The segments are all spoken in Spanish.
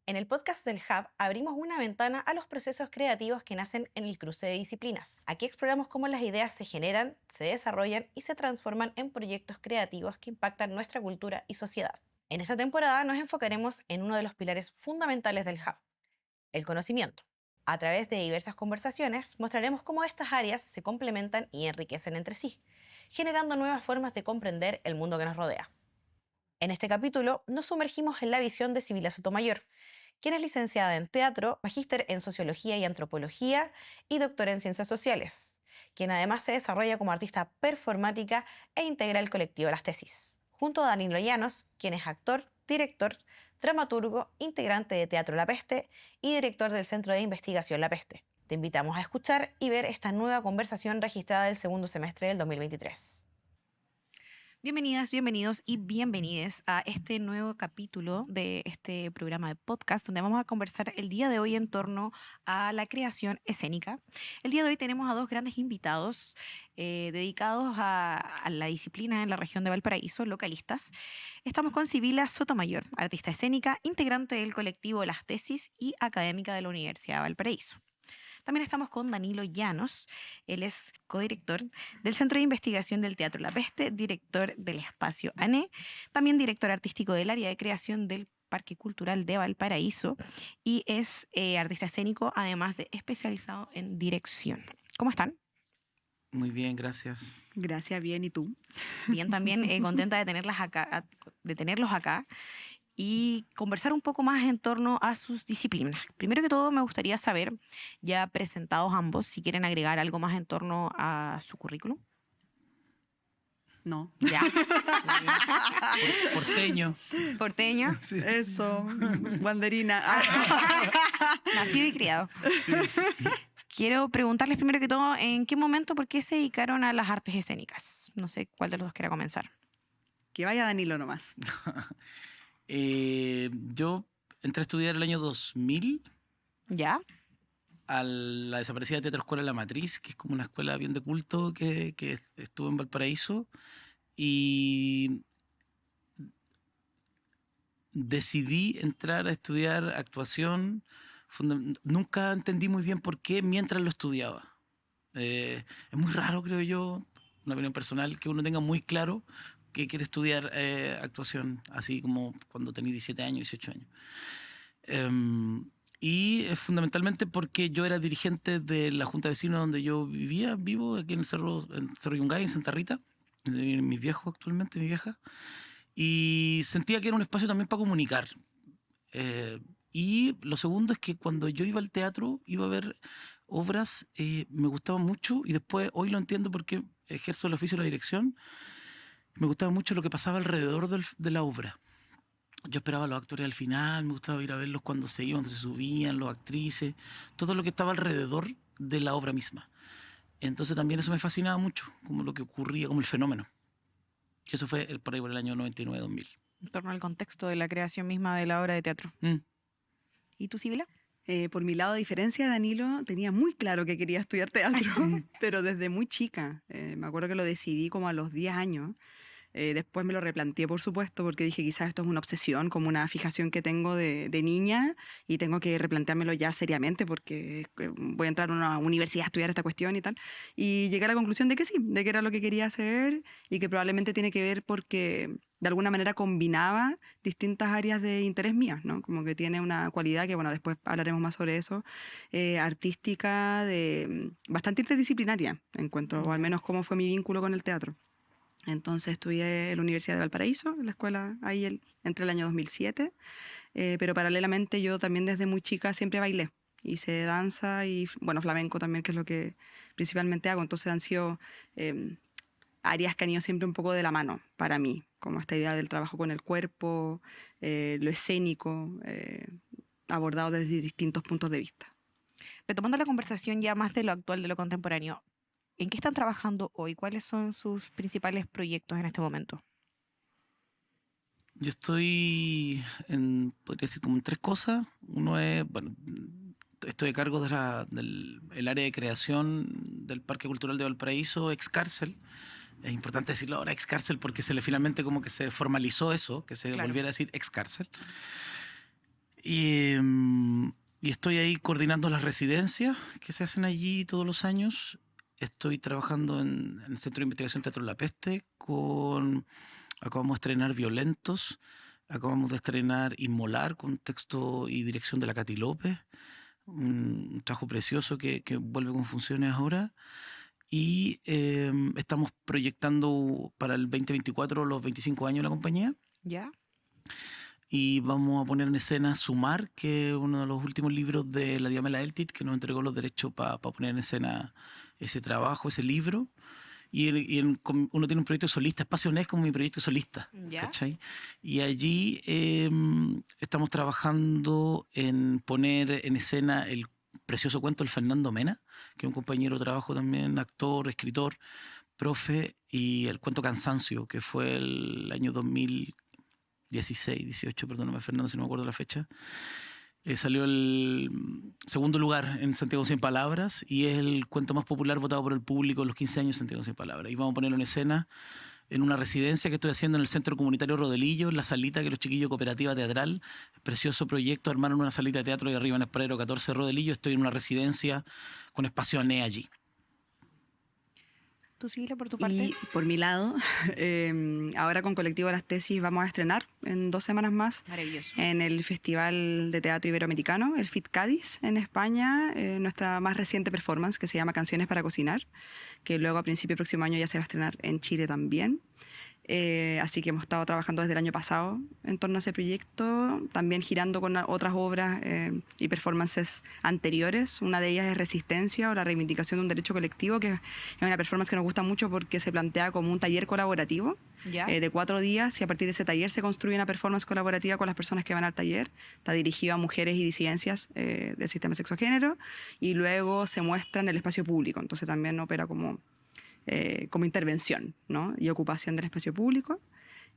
En el podcast del Hub abrimos una ventana a los procesos creativos que nacen en el cruce de disciplinas. Aquí exploramos cómo las ideas se generan, se desarrollan y se transforman en proyectos creativos que impactan nuestra cultura y sociedad. En esta temporada nos enfocaremos en uno de los pilares fundamentales del Hub, el conocimiento. A través de diversas conversaciones mostraremos cómo estas áreas se complementan y enriquecen entre sí, generando nuevas formas de comprender el mundo que nos rodea. En este capítulo nos sumergimos en la visión de Sibila Sotomayor, quien es licenciada en teatro, magíster en sociología y antropología y doctora en ciencias sociales, quien además se desarrolla como artista performática e integra el colectivo Las Tesis, junto a Danilo Llanos, quien es actor, director, dramaturgo, integrante de Teatro La Peste y director del Centro de Investigación La Peste. Te invitamos a escuchar y ver esta nueva conversación registrada del segundo semestre del 2023. Bienvenidas, bienvenidos y bienvenides a este nuevo capítulo de este programa de podcast donde vamos a conversar el día de hoy en torno a la creación escénica. El día de hoy tenemos a dos grandes invitados dedicados a la disciplina en la región de Valparaíso, localistas. Estamos con Sibila Sotomayor, artista escénica, integrante del colectivo Las Tesis y académica de la Universidad de Valparaíso. También estamos con Danilo Llanos, él es codirector del Centro de Investigación del Teatro La Peste, director del Espacio ANE, también director artístico del área de creación del Parque Cultural de Valparaíso y es artista escénico, además de especializado en dirección. ¿Cómo están? Muy bien, gracias. Gracias, bien. ¿Y tú? Bien, también contenta de tenerlos acá y conversar un poco más en torno a sus disciplinas. Primero que todo, me gustaría saber, ya presentados ambos, si quieren agregar algo más en torno a su currículum. No. Ya. Porteño. Porteño. Sí. Eso, banderina. Nacido y criado. Sí, sí. Quiero preguntarles primero que todo, ¿en qué momento, por qué se dedicaron a las artes escénicas? No sé cuál de los dos quiera comenzar. Que vaya Danilo nomás. Yo entré a estudiar el año 2000 ¿Ya? a la desaparecida Teatro Escuela La Matriz, que es como una escuela bien de culto que estuvo en Valparaíso. Y decidí entrar a estudiar actuación. Nunca entendí muy bien por qué mientras lo estudiaba. Es muy raro, creo yo, una opinión personal, que uno tenga muy claro que quiere estudiar actuación, así como cuando tenía 17 años, 18 años. Y fundamentalmente porque yo era dirigente de la Junta de Vecinos donde yo vivo, aquí en el Cerro Yungay, en Santa Rita, mi viejo actualmente, mi vieja, y sentía que era un espacio también para comunicar. Y lo segundo es que cuando yo iba al teatro, iba a ver obras, me gustaban mucho, y después hoy lo entiendo porque ejerzo el oficio de la dirección, me gustaba mucho lo que pasaba alrededor de la obra. Yo esperaba a los actores al final, me gustaba ir a verlos cuando se iban, cuando se subían, los actrices, todo lo que estaba alrededor de la obra misma. Entonces también eso me fascinaba mucho, como lo que ocurría, como el fenómeno. Y eso fue por ahí por el año 99-2000. En torno al contexto de la creación misma de la obra de teatro. ¿Y tú, Sibila? Por mi lado, a diferencia de Danilo, tenía muy claro que quería estudiar teatro, pero desde muy chica. Me acuerdo que lo decidí como a los 10 años. Después me lo replanteé, por supuesto, porque dije quizás esto es una obsesión, como una fijación que tengo de niña y tengo que replanteármelo ya seriamente porque voy a entrar a una universidad a estudiar esta cuestión y tal. Y llegué a la conclusión de que sí, de que era lo que quería hacer y que probablemente tiene que ver porque de alguna manera combinaba distintas áreas de interés mías, ¿no? Como que tiene una cualidad que, bueno, después hablaremos más sobre eso, artística, bastante interdisciplinaria, encuentro, o al menos cómo fue mi vínculo con el teatro. Entonces estudié en la Universidad de Valparaíso, en la escuela ahí entre el año 2007, pero paralelamente yo también desde muy chica siempre bailé. Hice danza y, bueno, flamenco también, que es lo que principalmente hago. Entonces han sido áreas que han ido siempre un poco de la mano para mí, como esta idea del trabajo con el cuerpo, lo escénico, abordado desde distintos puntos de vista. Retomando la conversación ya más de lo actual, de lo contemporáneo, ¿en qué están trabajando hoy? ¿Cuáles son sus principales proyectos en este momento? Yo estoy podría decir, como en tres cosas. Uno es, bueno, estoy a cargo del el área de creación del Parque Cultural de Valparaíso, Excárcel. Es importante decirlo ahora Excárcel porque finalmente como que se formalizó eso, que se Claro. volviera a decir Excárcel. Y estoy ahí coordinando las residencias que se hacen allí todos los años. Estoy trabajando en el Centro de Investigación Teatro La Peste acabamos de estrenar Violentos, acabamos de estrenar Inmolar con texto y dirección de la Katy López, un trabajo precioso que vuelve con funciones ahora. Y estamos proyectando para el 2024 los 25 años de la compañía. ¿Ya? Y vamos a poner en escena Sumar, que es uno de los últimos libros de la Diamela Eltit, que nos entregó los derechos para poner en escena ese trabajo, ese libro. Uno tiene un proyecto solista, Espacio NES como mi proyecto solista, ¿Ya? ¿cachai? Y allí estamos trabajando en poner en escena el precioso cuento del Fernando Mena, que es un compañero de trabajo también, actor, escritor, profe, y el cuento Cansancio, que fue el año 2016, 18, perdóname Fernando si no me acuerdo la fecha. Salió el segundo lugar en Santiago Sin Palabras y es el cuento más popular votado por el público en los 15 años de Santiago Sin Palabras. Y vamos a ponerlo en escena en una residencia que estoy haciendo en el Centro Comunitario Rodelillo, en la salita que los chiquillos de Cooperativa Teatral, precioso proyecto, armaron una salita de teatro y arriba en Esparero 14 Rodelillo. Estoy en una residencia con espacio ANE allí. ¿Tú, Sigila, por tu parte? Y por mi lado, ahora con Colectivo Las Tesis vamos a estrenar en 2 semanas más Maravilloso. en el Festival de Teatro Iberoamericano, el FIT Cádiz, en España, nuestra más reciente performance que se llama Canciones para Cocinar, que luego a principio del próximo año ya se va a estrenar en Chile también. Así que hemos estado trabajando desde el año pasado en torno a ese proyecto, también girando con otras obras y performances anteriores. Una de ellas es Resistencia o la reivindicación de un derecho colectivo, que es una performance que nos gusta mucho porque se plantea como un taller colaborativo ¿Ya? de 4 días, y a partir de ese taller se construye una performance colaborativa con las personas que van al taller. Está dirigido a mujeres y disidencias del sistema sexogénero, y luego se muestra en el espacio público, entonces también opera como intervención, ¿no? Y ocupación del espacio público.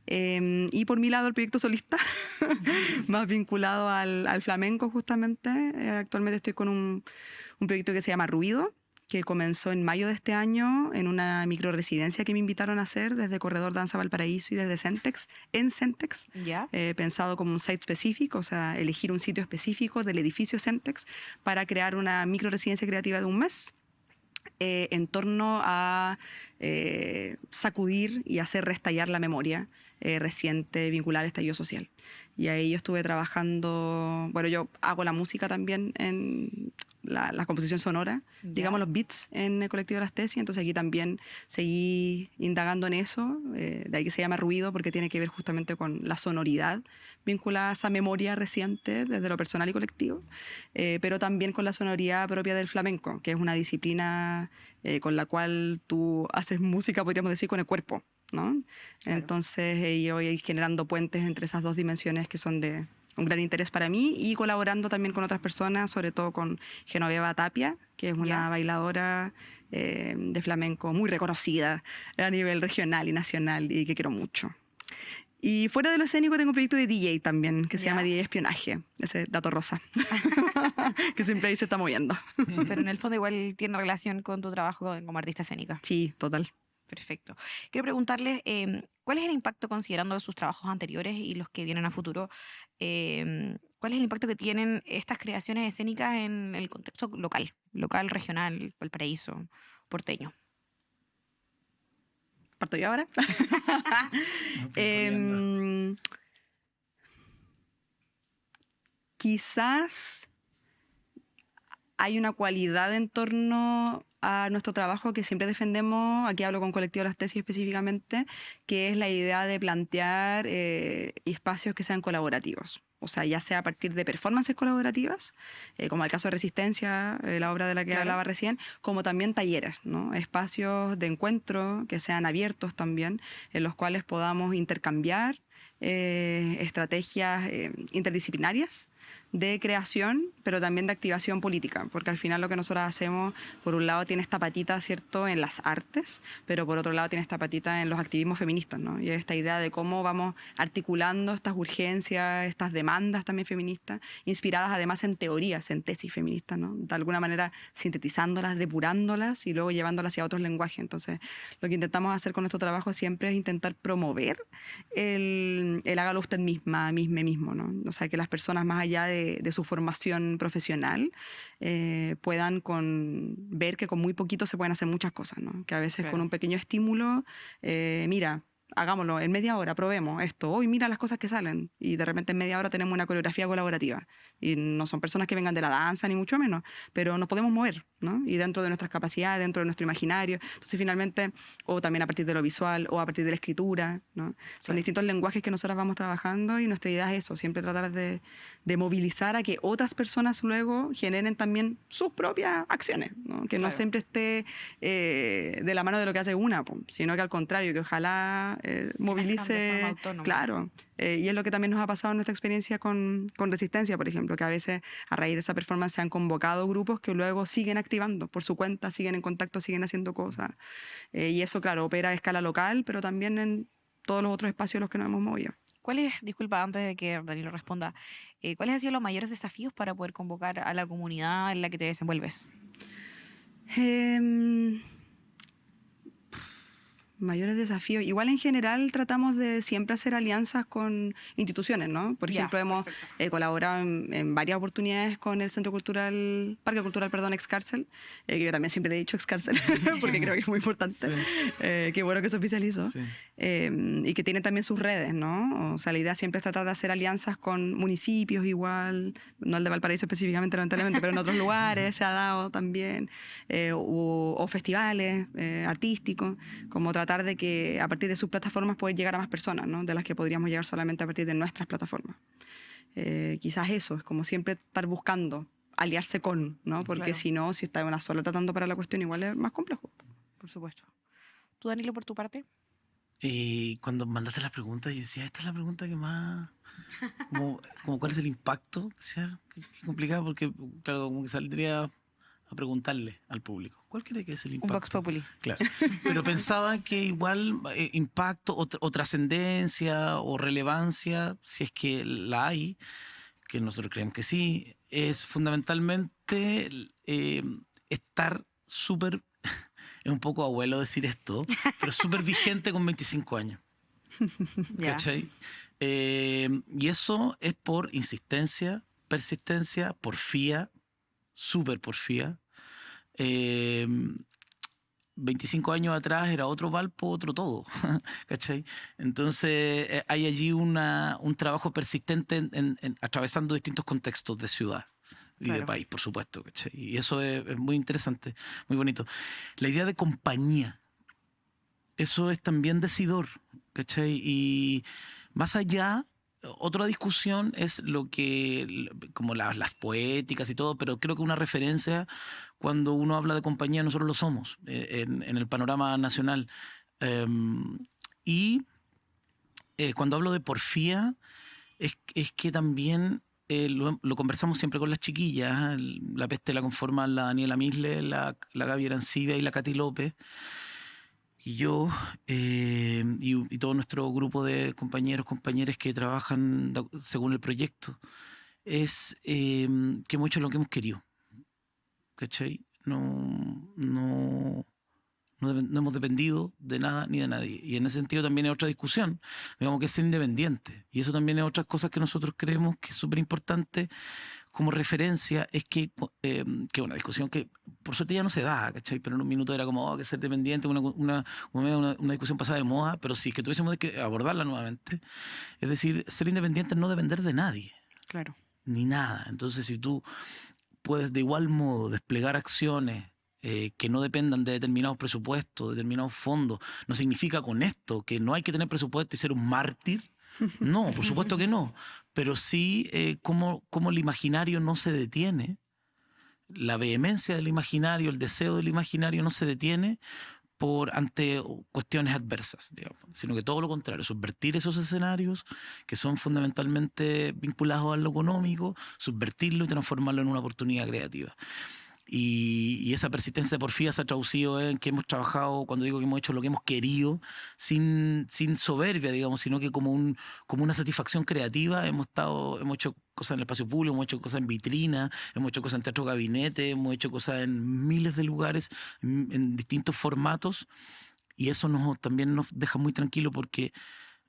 Y por mi lado el proyecto solista, más vinculado al flamenco justamente. Actualmente estoy con un proyecto que se llama Ruido, que comenzó en mayo de este año en una microresidencia que me invitaron a hacer desde Corredor Danza Valparaíso y desde Centex, en Centex, ¿Ya? pensado como un site específico, o sea, elegir un sitio específico del edificio Centex para crear una microresidencia creativa de un mes. En torno a sacudir y hacer restallar la memoria reciente vinculada al estallido social. Y ahí yo estuve trabajando, bueno, yo hago la música también en la composición sonora, ¿Ya? digamos los beats en el Colectivo de Las Tesis, entonces aquí también seguí indagando en eso, de ahí que se llama Ruido, porque tiene que ver justamente con la sonoridad vinculada a esa memoria reciente desde lo personal y colectivo, pero también con la sonoridad propia del flamenco, que es una disciplina con la cual tú haces música, podríamos decir, con el cuerpo, ¿no? Claro. Entonces yo voy generando puentes entre esas dos dimensiones que son de un gran interés para mí, y colaborando también con otras personas, sobre todo con Genoveva Tapia, que es una ¿Ya? bailadora de flamenco muy reconocida a nivel regional y nacional y que quiero mucho. Y fuera de lo escénico tengo un proyecto de DJ también, que se ¿Ya? llama DJ Espionaje, ese dato rosa, que siempre ahí se está moviendo. Pero en el fondo igual tiene relación con tu trabajo como artista escénica. Sí, total. Perfecto. Quiero preguntarles, ¿cuál es el impacto, considerando sus trabajos anteriores y los que vienen a futuro, cuál es el impacto que tienen estas creaciones escénicas en el contexto local, regional, Valparaíso, porteño? ¿Parto yo ahora? Quizás hay una cualidad en torno a nuestro trabajo que siempre defendemos, aquí hablo con Colectivo Las Tesis específicamente, que es la idea de plantear espacios que sean colaborativos. O sea, ya sea a partir de performances colaborativas, como el caso de Resistencia, la obra de la que Claro. hablaba recién, como también talleres, ¿no? Espacios de encuentro que sean abiertos también, en los cuales podamos intercambiar estrategias interdisciplinarias de creación, pero también de activación política, porque al final lo que nosotros hacemos, por un lado tiene esta patita, ¿cierto?, en las artes, pero por otro lado tiene esta patita en los activismos feministas, ¿no? Y esta idea de cómo vamos articulando estas urgencias, estas demandas también feministas, inspiradas además en teorías, en tesis feministas, ¿no? De alguna manera sintetizándolas, depurándolas y luego llevándolas hacia otros lenguajes. Entonces, lo que intentamos hacer con nuestro trabajo siempre es intentar promover el hágalo usted misma, mismo, ¿no? O sea, que las personas más allá allá de su formación profesional, puedan ver que con muy poquito se pueden hacer muchas cosas, ¿no? Que a veces con Claro. un pequeño estímulo, mira, hagámoslo en media hora, probemos esto, hoy mira las cosas que salen, y de repente en media hora tenemos una coreografía colaborativa, y no son personas que vengan de la danza ni mucho menos, pero nos podemos mover, ¿no? Y dentro de nuestras capacidades, dentro de nuestro imaginario, entonces finalmente, o también a partir de lo visual, o a partir de la escritura, ¿no? Son Claro. distintos lenguajes que nosotras vamos trabajando, y nuestra idea es eso, siempre tratar de movilizar a que otras personas luego generen también sus propias acciones, ¿no? Que no Claro. siempre esté de la mano de lo que hace una, sino que al contrario, que ojalá De forma movilice, autónoma. claro. Y es lo que también nos ha pasado en nuestra experiencia con Resistencia, por ejemplo, que a veces a raíz de esa performance se han convocado grupos que luego siguen activando por su cuenta, siguen en contacto, siguen haciendo cosas. Y eso, claro, opera a escala local, pero también en todos los otros espacios en los que nos hemos movido. Disculpa, antes de que Danilo responda, ¿cuáles han sido los mayores desafíos para poder convocar a la comunidad en la que te desenvuelves? Mayores desafíos. Igual en general tratamos de siempre hacer alianzas con instituciones, ¿no? Por Ya, ejemplo, hemos perfecto. colaborado en varias oportunidades con el Parque Cultural, perdón, Excárcel, que yo también siempre le he dicho Excárcel, porque creo que es muy importante. Sí, Qué bueno que se oficializó. sí. Y que tiene también sus redes, ¿no? O sea, la idea siempre es tratar de hacer alianzas con municipios igual, no el de Valparaíso específicamente, lamentablemente, pero en otros lugares se ha dado también, o festivales artísticos, como tratar de que a partir de sus plataformas poder llegar a más personas, ¿no? De las que podríamos llegar solamente a partir de nuestras plataformas. Quizás eso, es como siempre estar buscando aliarse con, ¿no? Porque Claro. si no, si está una sola tratando para la cuestión, igual es más complejo. Por supuesto. ¿Tú, Danilo, por tu parte? Y cuando mandaste las preguntas, yo decía, esta es la pregunta que más... Como cuál es el impacto. Decía, qué complicado, porque claro, como que saldría a preguntarle al público, ¿cuál cree que es el Un Vox impacto? Populi. Claro, pero pensaba que igual impacto o trascendencia o relevancia, si es que la hay, que nosotros creemos que sí, es fundamentalmente estar súper, es un poco abuelo decir esto, pero súper vigente con 25 años. Ya. ¿Cachai? Y eso es por insistencia, persistencia, porfía, súper porfía. 25 años atrás era otro Valpo, otro todo, ¿cachai? Entonces hay allí un trabajo persistente atravesando distintos contextos de ciudad y de Claro. país, por supuesto, ¿cachai? Y eso es muy interesante, muy bonito. La idea de compañía, eso es también decidor, ¿cachai? Y más allá, otra discusión es lo que, como las poéticas y todo, pero creo que una referencia cuando uno habla de compañía, nosotros lo somos en el panorama nacional. Y cuando hablo de porfía, es que también lo conversamos siempre con las chiquillas. La peste la conforman la Daniela Misle, la Gaby Arancibia y la Katy López. Y yo y todo nuestro grupo de compañeros, compañeras que trabajan según el proyecto, es que hemos hecho lo que hemos querido. ¿Cachai? No hemos dependido de nada ni de nadie. Y en ese sentido también hay otra discusión, digamos que es ser independiente. Y eso también es otras cosas que nosotros creemos que es súper importante como referencia, es que una discusión que por suerte ya no se da, ¿cachai? Pero en un minuto era como, que ser dependiente, una discusión pasada de moda, pero sí, que tuviésemos que abordarla nuevamente. Es decir, ser independiente es no depender de nadie, Claro. ni nada. Entonces, si tú puedes de igual modo desplegar acciones que no dependan de determinados presupuestos, determinados fondos, no significa con esto que no hay que tener presupuesto y ser un mártir. No, por supuesto que no. Pero sí cómo el imaginario no se detiene, la vehemencia del imaginario, el deseo del imaginario no se detiene ante cuestiones adversas, digamos, sino que todo lo contrario, subvertir esos escenarios que son fundamentalmente vinculados a lo económico, subvertirlo y transformarlo en una oportunidad creativa. Y esa persistencia porfía se ha traducido en que hemos trabajado, cuando digo que hemos hecho lo que hemos querido, sin soberbia, digamos, sino que como una satisfacción creativa. Hemos hecho cosas en el espacio público, hemos hecho cosas en vitrina, hemos hecho cosas en teatro gabinete, hemos hecho cosas en miles de lugares, en distintos formatos, y eso también nos deja muy tranquilos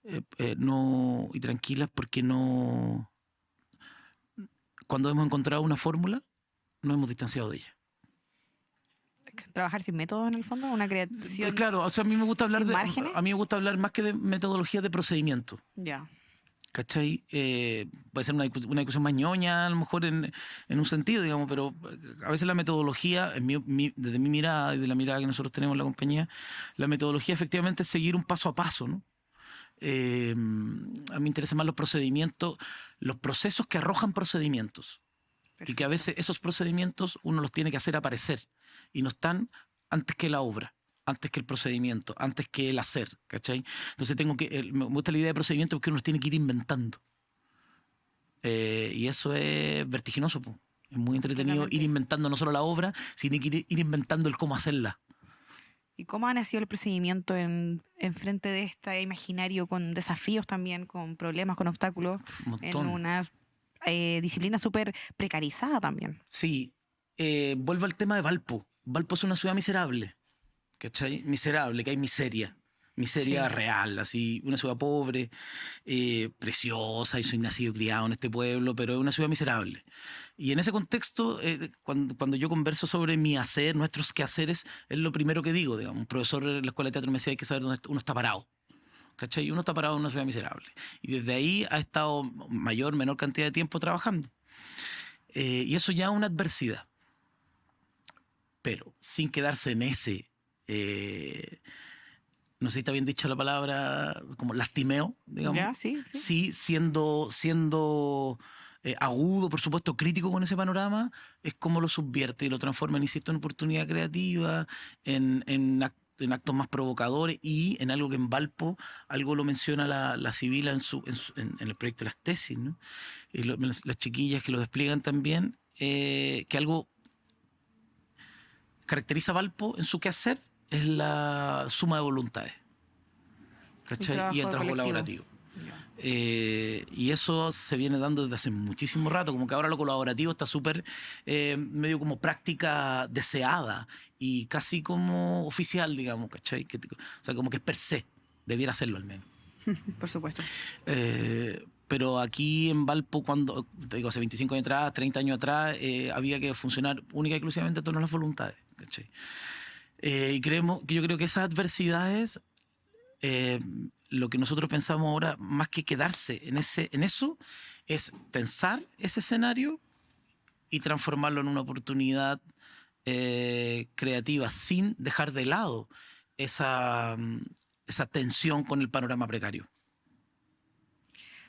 y tranquilas porque no cuando hemos encontrado una fórmula, nos hemos distanciado de ella. Trabajar sin métodos en el fondo, una creación Claro, o sea, a mí me gusta hablar sin márgenes. a mí me gusta hablar más que de metodología, de procedimiento. Ya. ¿Cachai? Puede ser una discusión más ñoña, a lo mejor en un sentido, digamos, pero a veces la metodología, desde mi mirada y de la mirada que nosotros tenemos en la compañía, la metodología efectivamente es seguir un paso a paso, ¿no? A mí me interesan más los procedimientos, los procesos que arrojan procedimientos. Y que a veces esos procedimientos uno los tiene que hacer aparecer y no están antes que la obra, antes que el procedimiento, antes que el hacer, ¿cachai? Entonces me gusta la idea de procedimiento porque uno los tiene que ir inventando. Y eso es vertiginoso, po. Es muy entretenido Totalmente. ir inventando no solo la obra, sino que ir inventando el cómo hacerla. ¿Y cómo ha nacido el procedimiento en frente de este imaginario con desafíos también, con problemas, con obstáculos, Un en montón. una disciplina súper precarizada también? Sí, vuelvo al tema de Valpo. Valpo es una ciudad miserable, ¿cachai? Miserable, que hay miseria. Miseria Sí. real, así, una ciudad pobre, preciosa, y soy nacido y criado en este pueblo, pero es una ciudad miserable. Y en ese contexto, cuando yo converso sobre mi hacer, nuestros quehaceres, es lo primero que digo, digamos. Un profesor en la escuela de teatro me decía, hay que saber dónde uno está parado. ¿Cachai? Uno está parado en una ciudad miserable. Y desde ahí ha estado mayor, menor cantidad de tiempo trabajando. Y eso ya es una adversidad. Pero sin quedarse en ese... no sé si está bien dicho la palabra, como lastimeo, digamos. ¿Ya? Sí. Sí, siendo agudo, por supuesto, crítico con ese panorama, es como lo subvierte y lo transforma, insisto, en oportunidad creativa, en actos más provocadores y en algo que en Valpo, algo lo menciona la Sibila en el proyecto de las tesis, ¿no? Y las chiquillas que lo despliegan también, que algo caracteriza a Valpo en su quehacer es la suma de voluntades, ¿cachai? Y el trabajo colectivo. colaborativo. Ya. Y eso se viene dando desde hace muchísimo rato, como que ahora lo colaborativo está súper medio como práctica deseada y casi como oficial, digamos, ¿cachai? O sea, como que es per se, debiera serlo al menos. Por supuesto. Pero aquí en Valpo, cuando, te digo, hace 25 años atrás, 30 años atrás, había que funcionar única y exclusivamente en torno a las voluntades, ¿cachai? Y yo creo que esas adversidades, lo que nosotros pensamos ahora, más que quedarse en eso, es pensar ese escenario y transformarlo en una oportunidad creativa sin dejar de lado esa tensión con el panorama precario.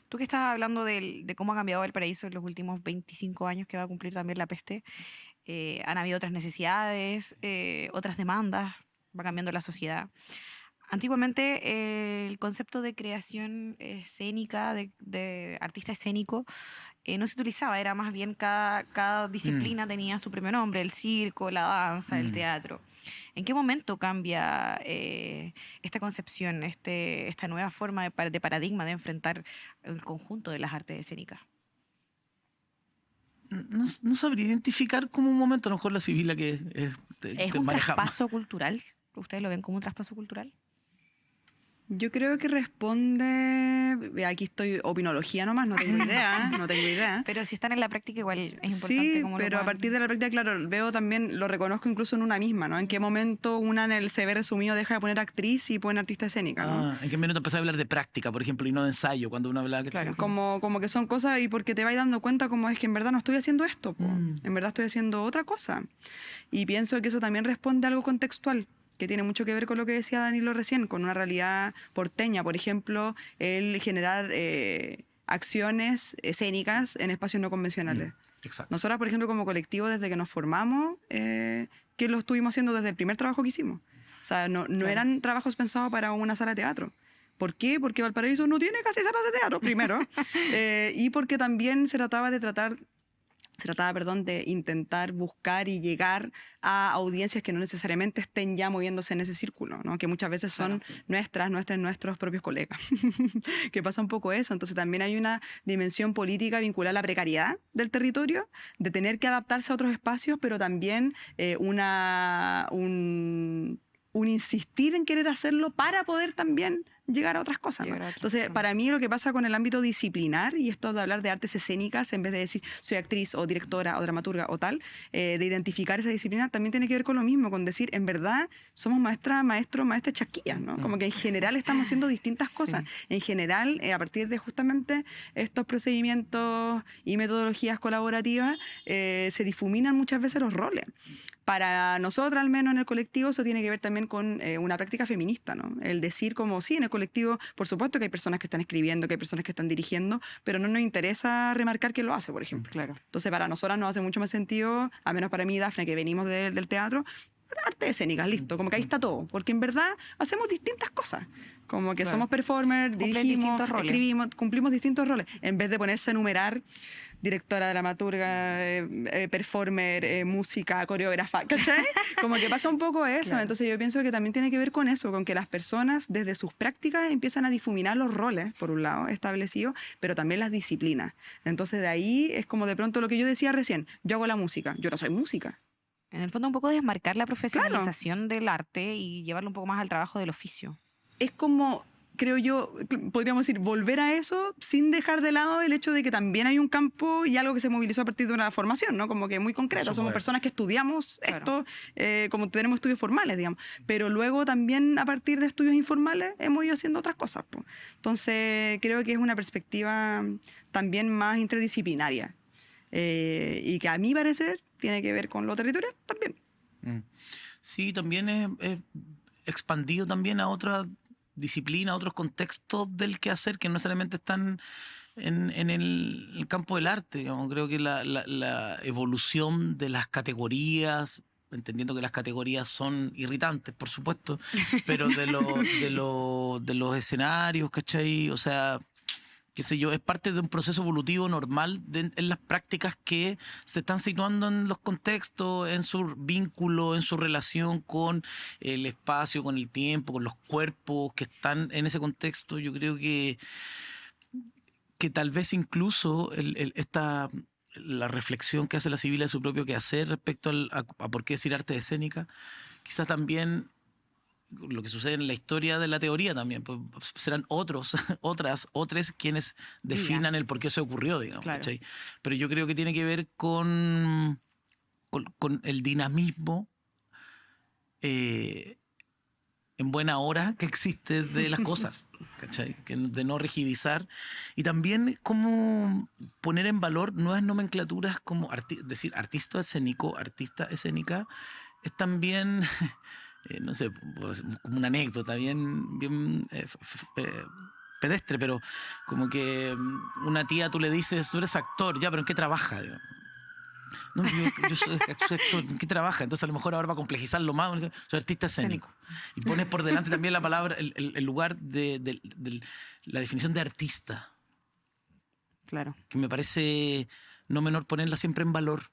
Tú que estabas hablando de cómo ha cambiado el paraíso en los últimos 25 años que va a cumplir también la peste, han habido otras necesidades, otras demandas, va cambiando la sociedad. Antiguamente el concepto de creación escénica, de artista escénico, no se utilizaba, era más bien cada disciplina tenía su propio nombre, el circo, la danza, el teatro. ¿En qué momento cambia esta concepción, esta nueva forma de paradigma de enfrentar el conjunto de las artes escénicas? No sabría identificar como un momento, a lo mejor la Sibila que ¿Es un traspaso cultural? ¿Ustedes lo ven como un traspaso cultural? Yo creo que responde, aquí estoy opinología nomás, no tengo idea. Pero si están en la práctica igual es importante Sí, cómo pero lo a partir de la práctica, claro, veo también, lo reconozco incluso en una misma, ¿no? En qué momento una en el CV resumido deja de poner actriz y pone artista escénica, ¿no? ¿En qué minuto empezás a hablar de práctica, por ejemplo, y no de ensayo, cuando uno habla que Claro. Como que son cosas y porque te vas dando cuenta como es que en verdad no estoy haciendo esto, po. En verdad estoy haciendo otra cosa. Y pienso que eso también responde a algo contextual, que tiene mucho que ver con lo que decía Danilo recién, con una realidad porteña, por ejemplo, el generar acciones escénicas en espacios no convencionales. Exacto. Nosotras, por ejemplo, como colectivo, desde que nos formamos, que lo estuvimos haciendo desde el primer trabajo que hicimos. O sea, no Claro. eran trabajos pensados para una sala de teatro. ¿Por qué? Porque Valparaíso no tiene casi salas de teatro, primero. Y porque también se trataba, de intentar buscar y llegar a audiencias que no necesariamente estén ya moviéndose en ese círculo, ¿no? Que muchas veces son nuestros propios colegas. Que pasa un poco eso. Entonces también hay una dimensión política vinculada a la precariedad del territorio, de tener que adaptarse a otros espacios, pero también un insistir en querer hacerlo para poder también llegar a otras cosas, ¿no? Llegar a otras Entonces, cosas. para mí lo que pasa con el ámbito disciplinar, y esto de hablar de artes escénicas, en vez de decir soy actriz o directora o dramaturga o tal, de identificar esa disciplina, también tiene que ver con lo mismo, con decir, en verdad, somos maestras chasquillas, ¿no? Como que en general estamos haciendo distintas cosas. En general, a partir de justamente estos procedimientos y metodologías colaborativas, se difuminan muchas veces los roles. Para nosotras, al menos en el colectivo, eso tiene que ver también con una práctica feminista, ¿no? El decir como, sí, en el colectivo, por supuesto que hay personas que están escribiendo, que hay personas que están dirigiendo, pero no nos interesa remarcar quién lo hace, por ejemplo. Claro. Entonces, para nosotras nos hace mucho más sentido, a menos para mí, Dafne, que venimos del teatro, artes escénicas, listo, como que ahí está todo, porque en verdad hacemos distintas cosas, como que Claro. somos performers, Cumplen dirigimos, distintos roles. escribimos, cumplimos distintos roles, en vez de ponerse a enumerar directora, dramaturga, performer, música, coreógrafa, ¿cachai? Como que pasa un poco eso. Claro. Entonces yo pienso que también tiene que ver con eso, con que las personas desde sus prácticas empiezan a difuminar los roles, por un lado, establecidos, pero también las disciplinas. Entonces de ahí es como de pronto lo que yo decía recién, yo hago la música, yo no soy música. En el fondo, un poco desmarcar la profesionalización del arte y llevarlo un poco más al trabajo del oficio. Es como, creo yo, podríamos decir, volver a eso sin dejar de lado el hecho de que también hay un campo y algo que se movilizó a partir de una formación, ¿no? Como que muy concreta. Por Somos supuesto. personas que estudiamos Claro. esto, como tenemos estudios formales, digamos. Pero luego también a partir de estudios informales hemos ido haciendo otras cosas, po. Entonces creo que es una perspectiva también más interdisciplinaria y que a mi parecer tiene que ver con lo territorial también. Sí, también es expandido también a otra disciplina, a otros contextos del quehacer que no necesariamente están en el campo del arte. Digamos. Creo que la evolución de las categorías, entendiendo que las categorías son irritantes, por supuesto, pero de los escenarios, ¿cachai? O sea, qué sé yo, es parte de un proceso evolutivo normal en las prácticas que se están situando en los contextos, en su vínculo, en su relación con el espacio, con el tiempo, con los cuerpos que están en ese contexto. Yo creo que tal vez incluso la reflexión que hace la Sibila de su propio quehacer respecto a por qué decir arte escénica, quizás también lo que sucede en la historia de la teoría también, pues serán otros quienes definan el por qué eso ocurrió, digamos. Claro. ¿Cachai? Pero yo creo que tiene que ver con el dinamismo en buena hora que existe de las cosas, ¿cachai? De no rigidizar. Y también como poner en valor nuevas nomenclaturas como decir artista escénico, artista escénica, es también... no sé, pues, como una anécdota bien pedestre, pero como que una tía tú le dices, tú eres actor, ya, pero ¿en qué trabaja? Digo, no, yo soy actor, ¿en qué trabaja? Entonces a lo mejor ahora va a complejizarlo más, uno dice, soy artista escénico. Y pones por delante también la palabra, el lugar de la definición de artista, Claro. que me parece no menor ponerla siempre en valor.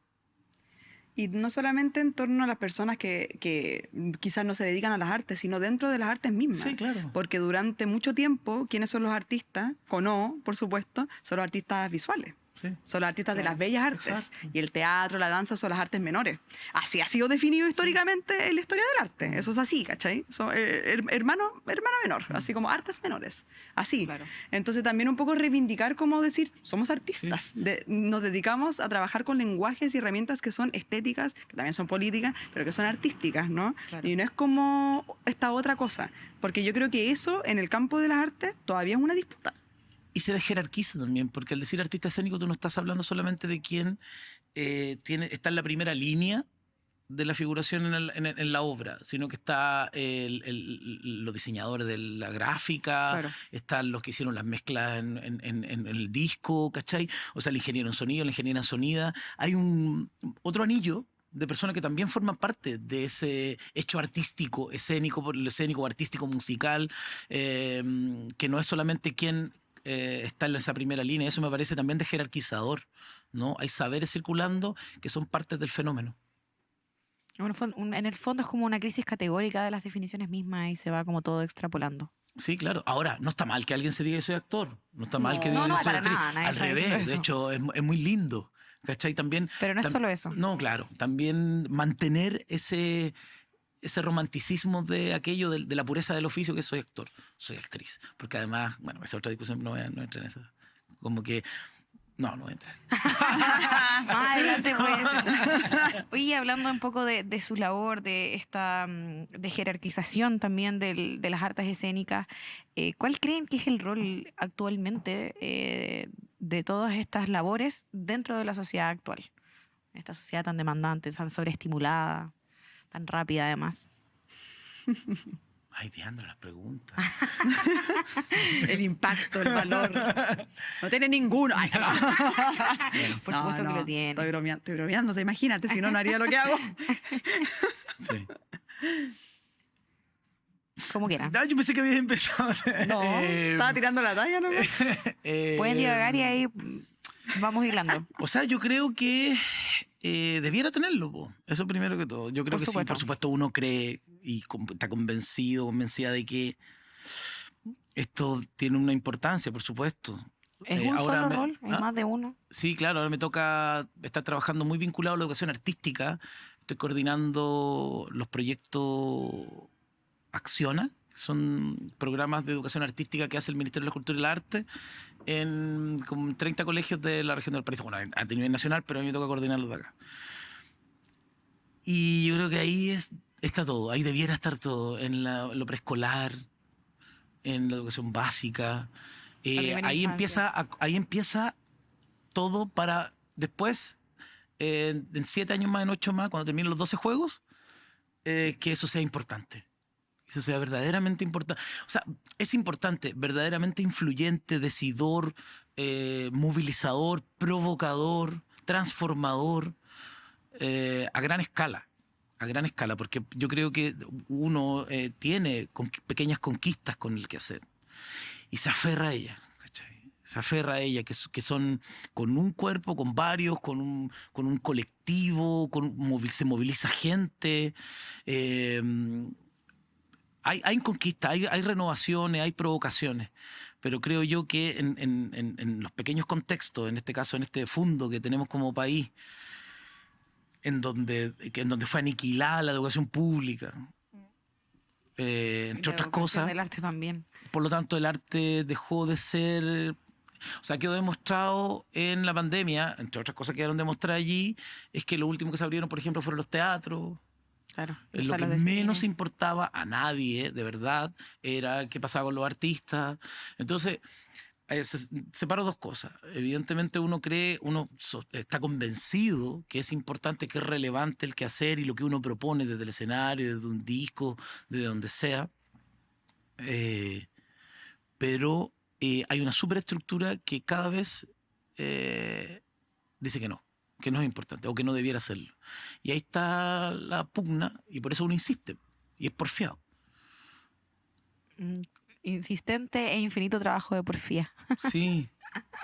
Y no solamente en torno a las personas que quizás no se dedican a las artes, sino dentro de las artes mismas. Sí, claro. Porque durante mucho tiempo, ¿quiénes son los artistas? Con O, por supuesto, son los artistas visuales. Sí. Son los artistas de Claro, las bellas artes. exacto. Y el teatro, la danza son las artes menores. Así ha sido definido históricamente en la historia del arte. Eso es así, ¿cachai? Son, hermana menor, así como artes menores. Así. Claro. Entonces también un poco reivindicar como decir, somos artistas. Nos dedicamos a trabajar con lenguajes y herramientas que son estéticas, que también son políticas, pero que son artísticas, ¿no? Claro. Y no es como esta otra cosa. Porque yo creo que eso en el campo de las artes todavía es una disputa. Y se desjerarquiza también, porque al decir artista escénico tú no estás hablando solamente de quien está en la primera línea de la figuración en la obra, sino que está los diseñadores de la gráfica, Claro. están los que hicieron las mezclas en el disco, ¿cachai? O sea, el ingeniero en sonido, la ingeniera en sonida. Hay otro anillo de personas que también forman parte de ese hecho artístico, escénico, artístico, musical, que no es solamente quien está en esa primera línea. Eso me parece también de jerarquizador, ¿no? Hay saberes circulando que son partes del fenómeno. En el fondo es como una crisis categórica de las definiciones mismas y se va como todo extrapolando. Sí, claro. Ahora, no está mal que alguien se diga que soy actor. No está mal que diga no, que soy para actriz. nada, nadie Al está diciendo revés, de eso. hecho, es muy lindo. ¿Cachai? También, Pero no es solo eso. No, claro. También mantener ese romanticismo de aquello, de la pureza del oficio, que soy actor, soy actriz. Porque además, bueno, esa otra discusión, no entra en esa. Como que, no voy a entrar. Más adelante pues. Oye, hablando un poco de su labor, de esta de jerarquización también de las artes escénicas, ¿cuál creen que es el rol actualmente de todas estas labores dentro de la sociedad actual? Esta sociedad tan demandante, tan sobreestimulada, tan rápida además. Ay, Diandra, las preguntas. El impacto, el valor. No tiene ninguno. Ay, no. Por supuesto que lo tiene. Estoy bromeando, o sea, imagínate, si no, no haría lo que hago. Sí. Como quieran. No, yo pensé que habías empezado. No, estaba tirando la talla, ¿no? Pueden divagar y ahí vamos hilando. O sea, yo creo que debiera tenerlo, po. Eso primero que todo. Yo creo Por que supuesto. sí, por supuesto uno cree y está convencida de que esto tiene una importancia, por supuesto. ¿Es un ahora solo me- rol? ¿Es ¿Ah? más de uno? Sí, claro, ahora me toca estar trabajando muy vinculado a la educación artística. Estoy coordinando los proyectos Acciona, que son programas de educación artística que hace el Ministerio de la Cultura y la Arte en como 30 colegios de la región del país. Bueno, a nivel nacional, pero a mí me toca coordinarlos de acá. Y yo creo que ahí está todo, ahí debiera estar todo, en lo preescolar, en la educación básica. primera Ahí infancia. empieza todo para después, en 7 años más, en 8 más, cuando terminen los 12 juegos, que eso sea importante. Eso sea verdaderamente importante. O sea, es importante, verdaderamente influyente, decidor, movilizador, provocador, transformador, a gran escala. A gran escala, porque yo creo que uno tiene pequeñas conquistas con el quehacer y se aferra a ellas. ¿Cachai? Se aferra a ellas, que son con un cuerpo, con varios, con un colectivo, se moviliza gente. Hay conquistas, hay renovaciones, hay provocaciones, pero creo yo que en los pequeños contextos, en este caso, en este fondo que tenemos como país, en donde fue aniquilada la educación pública, entre La otras educación cosas, del arte también. por lo tanto el arte dejó de ser... O sea, quedó demostrado en la pandemia, entre otras cosas que quedaron demostradas allí, es que lo último que se abrieron, por ejemplo, fueron los teatros. Claro. Lo que salas de menos cine. importaba a nadie, de verdad, era qué pasaba con los artistas. Entonces, separo dos cosas. Evidentemente uno está convencido que es importante, que es relevante el quehacer y lo que uno propone desde el escenario, desde un disco, desde donde sea. Pero hay una superestructura que cada vez dice que no es importante o que no debiera serlo. Y ahí está la pugna y por eso uno insiste. Y es porfiado. Insistente e infinito trabajo de porfía. Sí,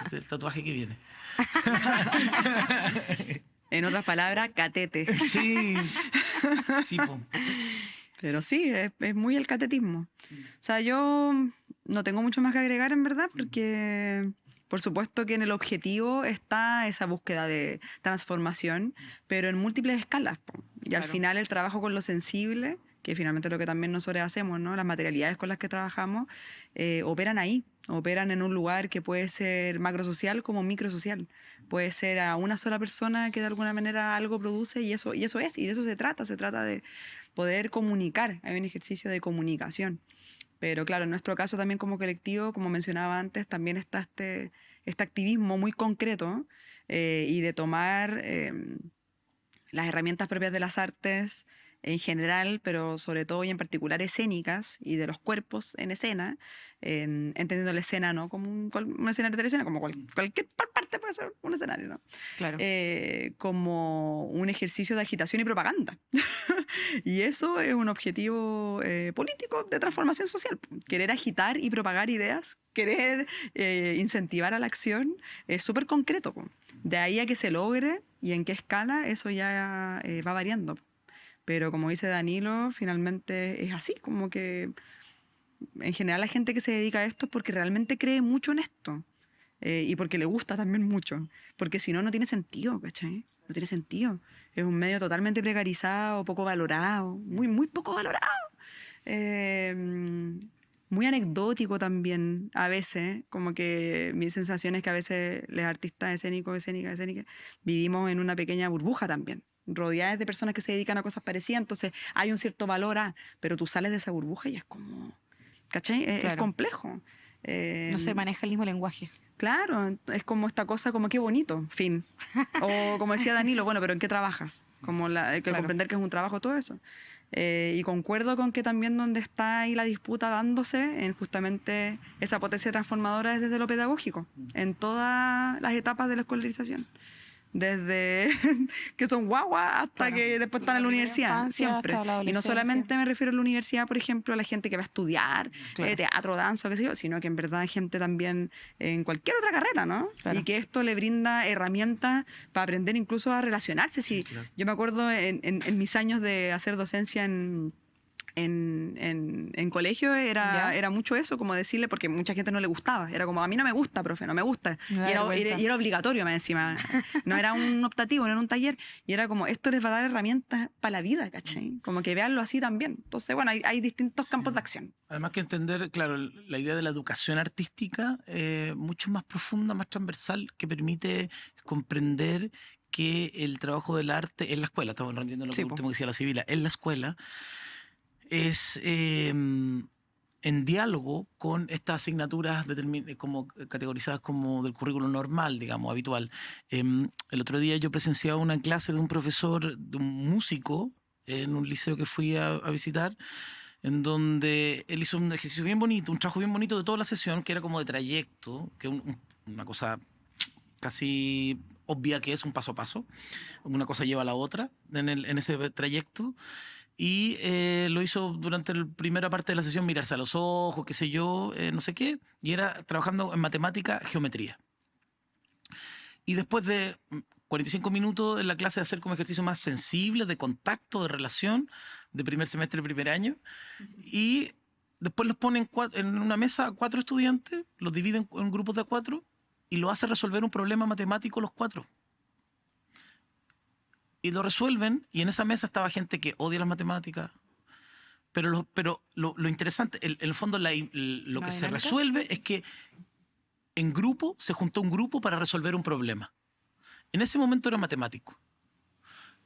es el tatuaje que viene. En otras palabras, catete. Sí, sí, po. Pero sí, es muy el catetismo. O sea, yo no tengo mucho más que agregar, en verdad, porque por supuesto que en el objetivo está esa búsqueda de transformación, pero en múltiples escalas, po. Y al Claro. final el trabajo con lo sensible, que finalmente es lo que también nosotros hacemos, ¿no? Las materialidades con las que trabajamos, operan ahí, operan en un lugar que puede ser macrosocial como microsocial. Puede ser a una sola persona que de alguna manera algo produce y eso es, y de eso se trata de poder comunicar, hay un ejercicio de comunicación. Pero claro, en nuestro caso también como colectivo, como mencionaba antes, también está este activismo muy concreto y de tomar las herramientas propias de las artes en general, pero sobre todo y en particular escénicas y de los cuerpos en escena, entendiendo la escena no como un escenario de televisión, como cualquier parte puede ser un escenario, ¿no? Claro. Como un ejercicio de agitación y propaganda. Y eso es un objetivo político de transformación social. Querer agitar y propagar ideas, querer incentivar a la acción, es súper concreto. De ahí a que se logre y en qué escala, eso ya va variando. Pero como dice Danilo, finalmente es así, como que en general la gente que se dedica a esto es porque realmente cree mucho en esto y porque le gusta también mucho, porque si no, no tiene sentido, ¿cachai? No tiene sentido. Es un medio totalmente precarizado, poco valorado, muy poco valorado. Muy anecdótico también a veces, como que mi sensación es que a veces los artistas escénicas, vivimos en una pequeña burbuja también, rodeadas de personas que se dedican a cosas parecidas, entonces hay un cierto valor pero tú sales de esa burbuja y es como, ¿cachai? Es Claro. complejo. No se maneja el mismo lenguaje. Claro, es como esta cosa como qué bonito, fin. O como decía Danilo, bueno, pero ¿en qué trabajas? Como que Claro. comprender que es un trabajo todo eso. Y concuerdo con que también donde está ahí la disputa dándose en justamente esa potencia transformadora es desde lo pedagógico, en todas las etapas de la escolarización. Desde que son guaguas hasta Claro. que después están en la universidad, siempre. Hasta la Y no adolescencia. solamente me refiero a la universidad, por ejemplo, a la gente que va a estudiar Claro. teatro, danza, qué sé yo, sino que en verdad hay gente también en cualquier otra carrera, ¿no? Claro. Y que esto le brinda herramientas para aprender incluso a relacionarse. Sí, claro. yo me acuerdo en mis años de hacer docencia en colegio ¿Ya? era mucho eso, como decirle, porque mucha gente no le gustaba. Era como, a mí no me gusta, profe, no me gusta. Me da vergüenza. Y era obligatorio, más encima. No era un optativo, no era un taller. Y era como, esto les va a dar herramientas para la vida, ¿cachai? Como que veanlo así también. Entonces, bueno, hay distintos campos de acción. Además que entender, claro, la idea de la educación artística mucho más profunda, más transversal, que permite comprender que el trabajo del arte en la escuela, estamos rendiendo lo Sí, que po. último que decía la Sibila, en la escuela, es en diálogo con estas asignaturas como categorizadas como del currículo normal, digamos, habitual. El otro día yo presenciaba una clase de un profesor, de un músico, en un liceo que fui a visitar, en donde él hizo un ejercicio bien bonito, un trabajo bien bonito de toda la sesión, que era como de trayecto, que es una cosa casi obvia que es un paso a paso, una cosa lleva a la otra en ese trayecto. Y lo hizo durante la primera parte de la sesión, mirarse a los ojos, qué sé yo, no sé qué, y era trabajando en matemática, geometría. Y después de 45 minutos en la clase de hacer como ejercicio más sensible, de contacto, de relación, de primer semestre, primer año, y después los pone en una mesa a 4 estudiantes, los dividen en grupos de 4 y lo hace resolver un problema matemático los 4. Y lo resuelven, y en esa mesa estaba gente que odia las matemáticas. Pero lo interesante, en el fondo, lo ¿La que se dinámica? resuelve es que en grupo se juntó un grupo para resolver un problema. En ese momento era matemático.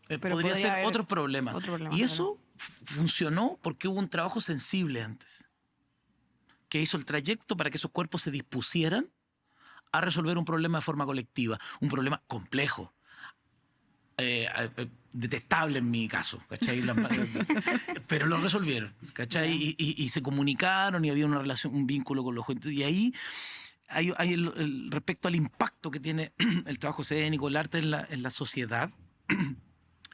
Pero Podría podría ser haber otros problemas. otro problema, Y claro. eso funcionó porque hubo un trabajo sensible antes, que hizo el trayecto para que esos cuerpos se dispusieran a resolver un problema de forma colectiva, un problema complejo. Detestable en mi caso, ¿cachai? Pero lo resolvieron, ¿cachai? Y se comunicaron y había una relación, un vínculo con los jóvenes. Y ahí hay respecto al impacto que tiene el trabajo escénico, el arte en la sociedad,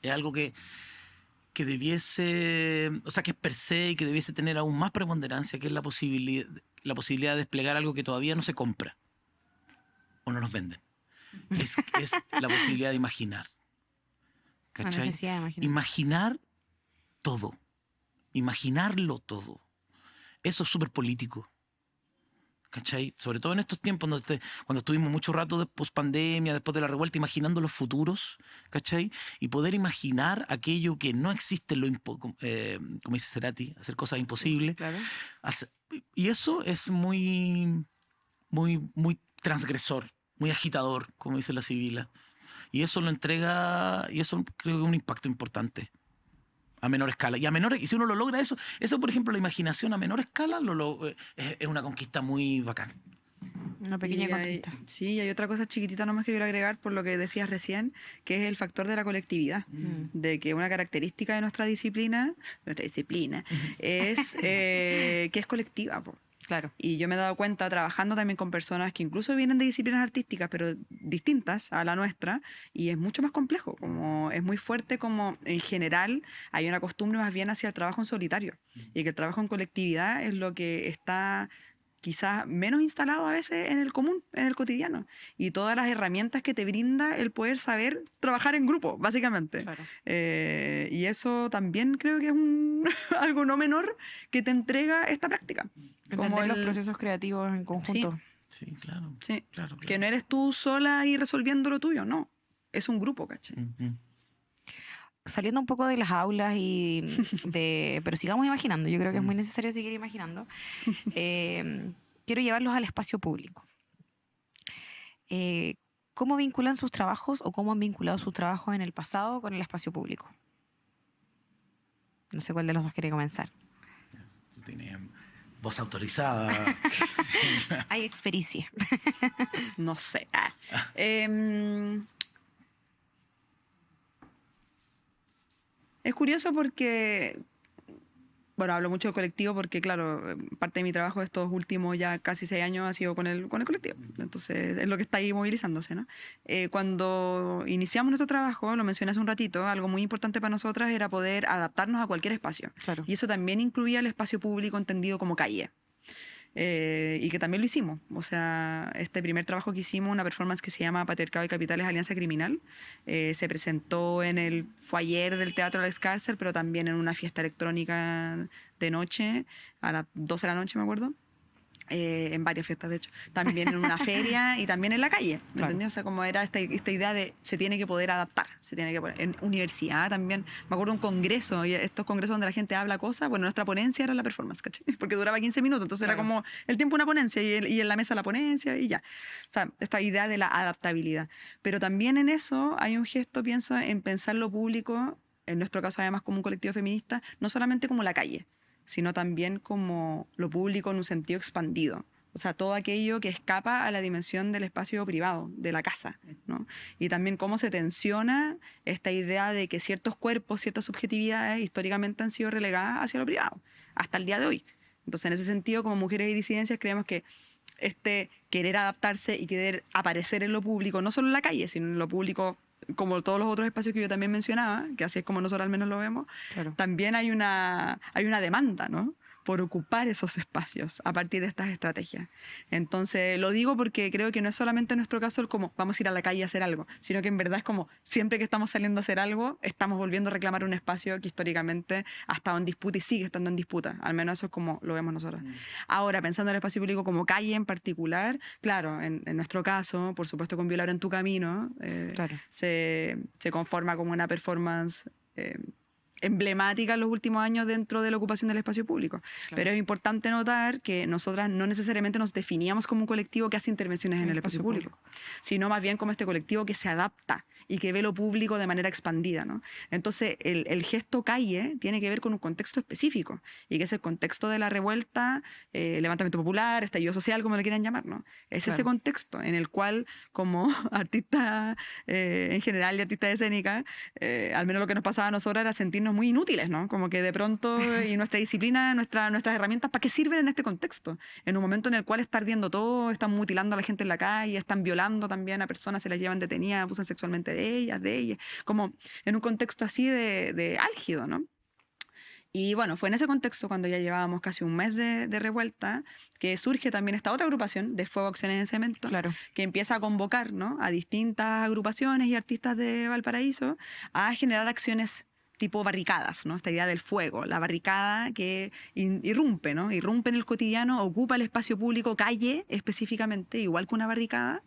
es algo que debiese, o sea, que es per se y que debiese tener aún más preponderancia, que es la posibilidad de desplegar algo que todavía no se compra o no nos venden. Es la posibilidad de imaginar. La ¿Cachai? necesidad de imaginar. Imaginar todo. Imaginarlo todo. Eso es súper político. ¿Cachai? Sobre todo en estos tiempos, cuando estuvimos mucho rato de pospandemia, después de la revuelta, imaginando los futuros, ¿cachai? Y poder imaginar aquello que no existe, como dice Cerati, hacer cosas imposibles. Claro. Y eso es muy, muy, muy transgresor, muy agitador, como dice la Sibila. Y eso lo entrega, y eso creo que es un impacto importante a menor escala. Y si uno lo logra eso, por ejemplo, la imaginación a menor escala es una conquista muy bacán. Una pequeña conquista. Sí, hay otra cosa chiquitita nomás que quiero agregar por lo que decías recién, que es el factor de la colectividad. De que una característica de nuestra disciplina es que es colectiva, po. Claro. Y yo me he dado cuenta trabajando también con personas que incluso vienen de disciplinas artísticas, pero distintas a la nuestra, y es mucho más complejo, como es muy fuerte, como en general hay una costumbre más bien hacia el trabajo en solitario, y que el trabajo en colectividad es lo que está quizás menos instalado a veces en el común, en el cotidiano, y todas las herramientas que te brinda el poder saber trabajar en grupo, básicamente. Claro. Y eso también creo que es algo no menor que te entrega esta práctica. Entender los procesos creativos en conjunto. Sí, claro. Sí, claro. que no eres tú sola y resolviendo lo tuyo, no. es un grupo, ¿cachai? Saliendo un poco de las aulas pero sigamos imaginando, yo creo que es muy necesario seguir imaginando. Quiero llevarlos al espacio público. ¿Cómo vinculan sus trabajos o cómo han vinculado sus trabajos en el pasado con el espacio público? No sé cuál de los dos quiere comenzar. Tú tienes voz autorizada. Hay experiencia. No sé. Es curioso porque, bueno, hablo mucho del colectivo porque, claro, parte de mi trabajo de estos últimos ya casi 6 años ha sido con el colectivo. Entonces, es lo que está ahí movilizándose, ¿no? Cuando iniciamos nuestro trabajo, lo mencioné hace un ratito, algo muy importante para nosotras era poder adaptarnos a cualquier espacio. Claro. Y eso también incluía el espacio público entendido como calle. Y que también lo hicimos. O sea, este primer trabajo que hicimos, una performance que se llama Patriarcado y Capitales, Alianza Criminal, se presentó en el foyer del Teatro Alex Cárcel, pero también en una fiesta electrónica de noche, a las 12 de la noche, me acuerdo. En varias fiestas, de hecho. También en una feria y también en la calle. ¿Me Claro. entendí? O sea, como era esta idea de se tiene que poder adaptar, se tiene que poder. En universidad también, me acuerdo de un congreso, y estos congresos donde la gente habla cosas, bueno, nuestra ponencia era la performance, ¿cachai? Porque duraba 15 minutos, entonces Claro. era como el tiempo una ponencia y en la mesa la ponencia y ya. O sea, esta idea de la adaptabilidad. Pero también en eso hay un gesto, pienso, en pensar lo público, en nuestro caso además como un colectivo feminista, no solamente como la calle, sino también como lo público en un sentido expandido. O sea, todo aquello que escapa a la dimensión del espacio privado, de la casa, ¿no? Y también cómo se tensiona esta idea de que ciertos cuerpos, ciertas subjetividades históricamente han sido relegadas hacia lo privado, hasta el día de hoy. Entonces, en ese sentido, como mujeres y disidencias, creemos que este querer adaptarse y querer aparecer en lo público, no solo en la calle, sino en lo público como todos los otros espacios que yo también mencionaba, que así es como nosotros al menos lo vemos, Claro. también hay una demanda, ¿no?, por ocupar esos espacios a partir de estas estrategias. Entonces, lo digo porque creo que no es solamente en nuestro caso el como vamos a ir a la calle a hacer algo, sino que en verdad es como siempre que estamos saliendo a hacer algo, estamos volviendo a reclamar un espacio que históricamente ha estado en disputa y sigue estando en disputa. Al menos eso es como lo vemos nosotros. Ahora, pensando en el espacio público como calle en particular, claro, en nuestro caso, por supuesto con Violar en tu camino, Claro. se conforma como una performance emblemática en los últimos años dentro de la ocupación del espacio público. Claro. Pero es importante notar que nosotras no necesariamente nos definíamos como un colectivo que hace intervenciones en el espacio público, sino más bien como este colectivo que se adapta y que ve lo público de manera expandida, ¿no? Entonces, el gesto calle tiene que ver con un contexto específico, y que es el contexto de la revuelta, levantamiento popular, estallido social, como lo quieran llamar, ¿no? Es ese Claro. contexto en el cual, como artistas en general y artistas escénicas, al menos lo que nos pasaba a nosotros era sentirnos muy inútiles, ¿no? Como que de pronto, y nuestra disciplina, nuestras herramientas, ¿para qué sirven en este contexto? En un momento en el cual está ardiendo todo, están mutilando a la gente en la calle, están violando también a personas, se las llevan detenidas, abusan sexualmente de ellas, como en un contexto así de álgido, ¿no? Y bueno, fue en ese contexto, cuando ya llevábamos casi un mes de revuelta, que surge también esta otra agrupación de Fuego Acciones en Cemento, Claro. que empieza a convocar, ¿no?, a distintas agrupaciones y artistas de Valparaíso a generar acciones tipo barricadas, ¿no? Esta idea del fuego, la barricada que irrumpe, ¿no? Irrumpe en el cotidiano, ocupa el espacio público, calle específicamente, igual que una barricada,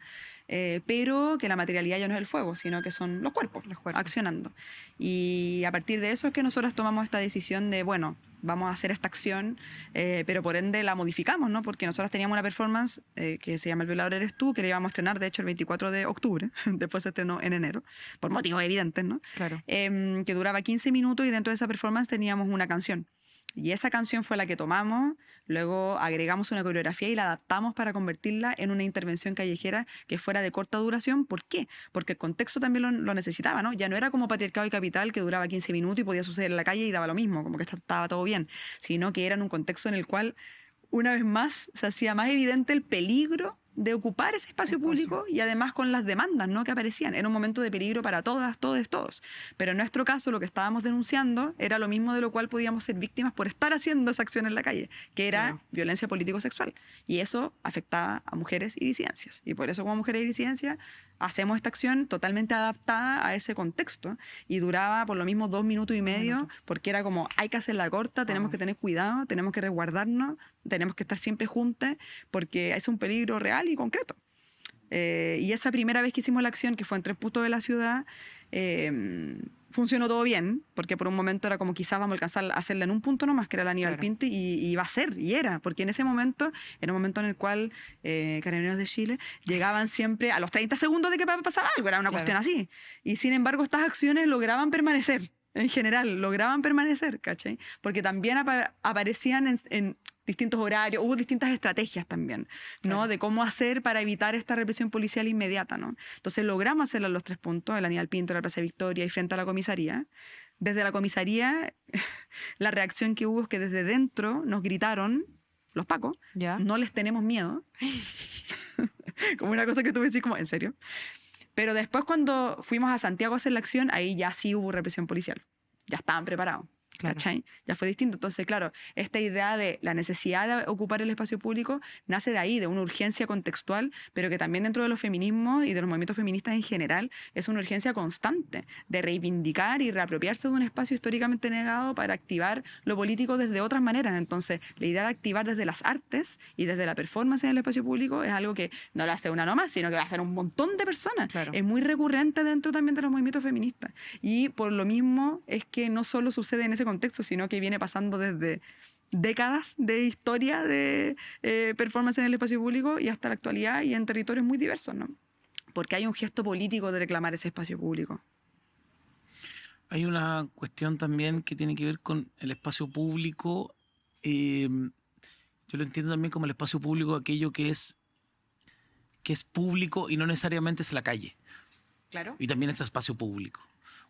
pero que la materialidad ya no es el fuego, sino que son los cuerpos accionando. Y a partir de eso es que nosotros tomamos esta decisión de, bueno, vamos a hacer esta acción, pero por ende la modificamos, ¿no? Porque nosotros teníamos una performance que se llama El violador eres tú, que le íbamos a estrenar, de hecho, el 24 de octubre, después se estrenó en enero, por motivos evidentes, ¿no? Claro. Que duraba 15 minutos y dentro de esa performance teníamos una canción. Y esa canción fue la que tomamos, luego agregamos una coreografía y la adaptamos para convertirla en una intervención callejera que fuera de corta duración. ¿Por qué? Porque el contexto también lo necesitaba, ¿no? Ya no era como Patriarcado y Capital, que duraba 15 minutos y podía suceder en la calle y daba lo mismo, como que estaba todo bien, sino que era en un contexto en el cual, una vez más, se hacía más evidente el peligro de ocupar ese espacio público y además con las demandas, ¿no?, que aparecían. Era un momento de peligro para todas, todos. Pero en nuestro caso lo que estábamos denunciando era lo mismo de lo cual podíamos ser víctimas por estar haciendo esa acción en la calle, que era violencia político-sexual. Y eso afectaba a mujeres y disidencias. Y por eso como mujeres y disidencias hacemos esta acción totalmente adaptada a ese contexto y duraba por lo mismo 2 minutos y medio, porque era como hay que hacerla corta, tenemos que tener cuidado, tenemos que resguardarnos, tenemos que estar siempre juntas porque es un peligro real y concreto. Y esa primera vez que hicimos la acción, que fue en 3 puntos de la ciudad, funcionó todo bien, porque por un momento era como quizás vamos a alcanzar a hacerla en un punto nomás, que era la Aníbal Claro. Pinto, y iba a ser, y era, porque en ese momento era un momento en el cual Carabineros de Chile llegaban siempre a los 30 segundos de que pasaba algo, era una Claro. cuestión así. Y sin embargo, estas acciones lograban permanecer, en general, lograban permanecer, ¿cachai? Porque también aparecían en distintos horarios, hubo distintas estrategias también, ¿no? Claro. De cómo hacer para evitar esta represión policial inmediata, ¿no? Entonces logramos hacerlo en los 3 puntos, en la Aníbal Pinto, en la Plaza Victoria y frente a la comisaría. Desde la comisaría, la reacción que hubo es que desde dentro nos gritaron, los pacos, ¿Ya? no les tenemos miedo. Como una cosa que tú decís como, ¿en serio? Pero después cuando fuimos a Santiago a hacer la acción, ahí ya sí hubo represión policial. Ya estaban preparados. Claro. ¿Cachai? Ya fue distinto. Entonces, claro, esta idea de la necesidad de ocupar el espacio público nace de ahí, de una urgencia contextual, pero que también dentro de los feminismos y de los movimientos feministas en general es una urgencia constante de reivindicar y reapropiarse de un espacio históricamente negado para activar lo político desde otras maneras. Entonces, la idea de activar desde las artes y desde la performance en el espacio público es algo que no lo hace una nomás, sino que va a hacer un montón de personas. Claro. Es muy recurrente dentro también de los movimientos feministas. Y por lo mismo es que no solo sucede en ese contexto, sino que viene pasando desde décadas de historia de performance en el espacio público y hasta la actualidad y en territorios muy diversos, ¿no? Porque hay un gesto político de reclamar ese espacio público. Hay una cuestión también que tiene que ver con el espacio público. Yo lo entiendo también como el espacio público, aquello que es público y no necesariamente es la calle. Claro. Y también es espacio público,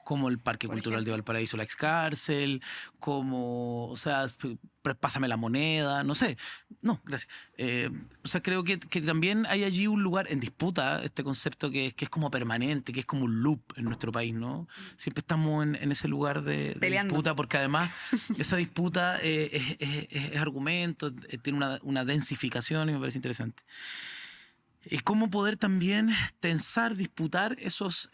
como el Parque Por Cultural de ejemplo. Valparaíso, la excárcel, como, o sea, pásame la moneda, no sé. No, gracias. O sea, creo que también hay allí un lugar en disputa, este concepto que es como permanente, que es como un loop en nuestro país, ¿no? Siempre estamos en ese lugar de Peleando. disputa, porque además esa disputa es argumento, tiene una densificación y me parece interesante. Es cómo poder también tensar, disputar esos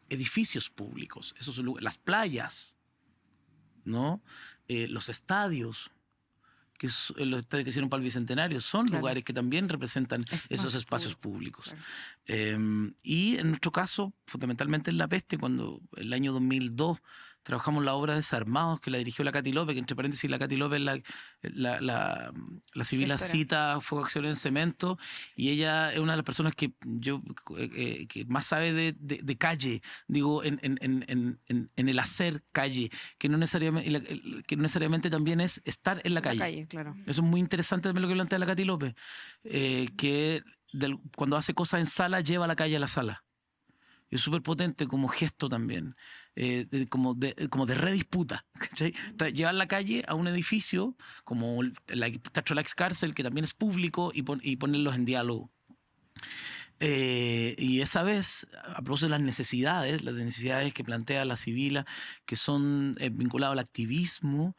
edificios públicos, las playas, ¿no? Los estadios, los estadios que hicieron para el Bicentenario, son Claro. lugares que también representan esos espacios públicos. Claro. Y en nuestro caso, fundamentalmente en La Peste, cuando en el año 2002 trabajamos la obra Desarmados, que la dirigió la Katy López, que entre paréntesis la Katy López la civil Gestora. cita Fuego Acción en Cemento, y ella es una de las personas que que más sabe de calle, digo, en el hacer calle, que no necesariamente también es estar en la calle. Claro. Eso es muy interesante también lo que plantea la Katy López, que cuando hace cosas en sala, lleva la calle a la sala. Es súper potente como gesto también, como de redisputa, ¿cachai? Llevar la calle a un edificio como el Teatro La Excárcel, que también es público, y ponerlos en diálogo. Y esa vez, a propósito de las necesidades que plantea la Sibila, que son vinculadas al activismo,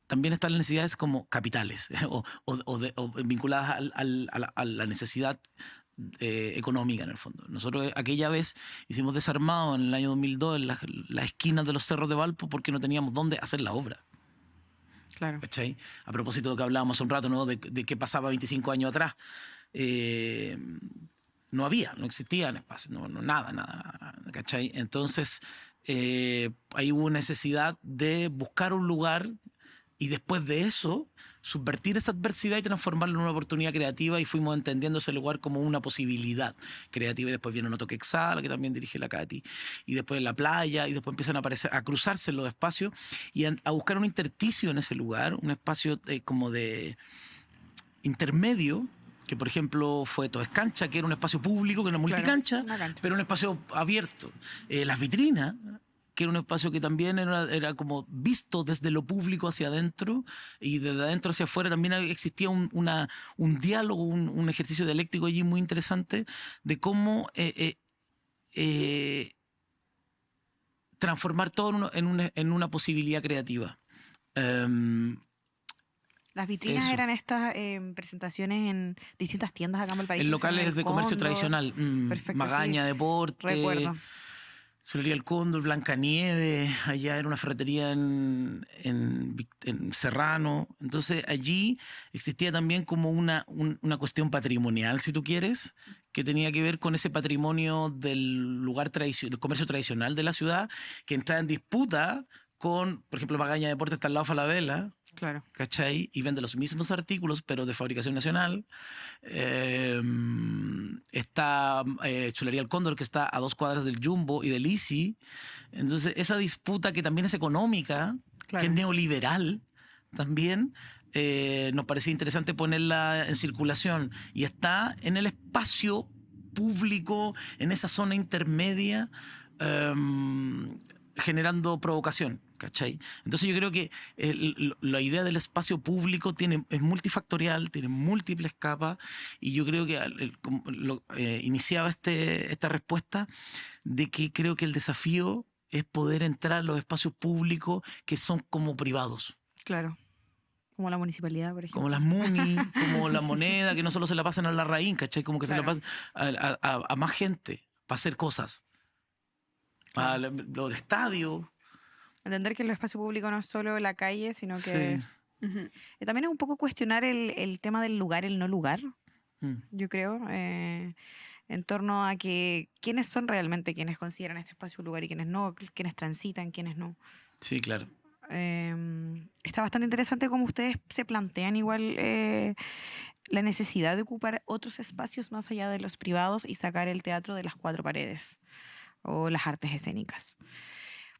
también están las necesidades como capitales o vinculadas a la necesidad económica en el fondo. Nosotros aquella vez hicimos Desarmado en el año 2002 en las esquinas de los cerros de Valpo porque no teníamos dónde hacer la obra. Claro. ¿Cachai? A propósito de lo que hablábamos hace un rato, ¿no? de qué pasaba 25 años atrás. No existían espacios, nada, ¿cachai? Entonces ahí hubo necesidad de buscar un lugar y después de eso subvertir esa adversidad y transformarlo en una oportunidad creativa, y fuimos entendiendo ese lugar como una posibilidad creativa. Y después viene Noto Quexala, que también dirige la Katy, y después la playa, y después empiezan a cruzarse los espacios y a buscar un intersticio en ese lugar, un espacio como de intermedio, que por ejemplo fue Toescancha, que era un espacio público, que era multicancha, Una cancha. pero un espacio abierto. Las Vitrinas, que era un espacio que también era como visto desde lo público hacia adentro, y desde adentro hacia afuera también existía un diálogo, un ejercicio dialéctico allí muy interesante de cómo transformar todo en una posibilidad creativa. Las vitrinas Eso. eran estas presentaciones en distintas tiendas acá en Valparaíso. En que se llaman locales El de comercio Cóndor. tradicional, Perfecto, Magaña sí. Deporte. Recuerdo. Chulería El Cóndor, Blancanieves, allá era una ferretería en Serrano. Entonces allí existía también como una cuestión patrimonial, si tú quieres, que tenía que ver con ese patrimonio del lugar del comercio tradicional de la ciudad, que entraba en disputa con, por ejemplo, Magaña Deportes está al lado de Falabella, Claro. ¿cachai? Y vende los mismos artículos, pero de fabricación nacional. Está Chulería El Cóndor, que está a 2 cuadras del Jumbo y del Easy. Entonces, esa disputa que también es económica, Claro. que es neoliberal también, nos parecía interesante ponerla en circulación. Y está en el espacio público, en esa zona intermedia, generando provocación, ¿cachai? Entonces yo creo que la idea del espacio público es multifactorial, tiene múltiples capas, y yo creo que iniciaba esta respuesta de que creo que el desafío es poder entrar a los espacios públicos que son como privados. Claro. Como la municipalidad, por ejemplo. Como las MUNI, como la moneda, que no solo se la pasan a la raíz, ¿cachai? Como que se la Claro. pasan a más gente para hacer cosas. A los estadios. Entender que el espacio público no es solo la calle, sino que Sí. Ujú. también es un poco cuestionar el tema del lugar, el no lugar, Mm. yo creo, en torno a que quiénes son realmente quienes consideran este espacio un lugar y quiénes no, quienes transitan, quienes no. Sí, claro. Está bastante interesante cómo ustedes se plantean igual la necesidad de ocupar otros espacios más allá de los privados y sacar el teatro de las 4 paredes o las artes escénicas.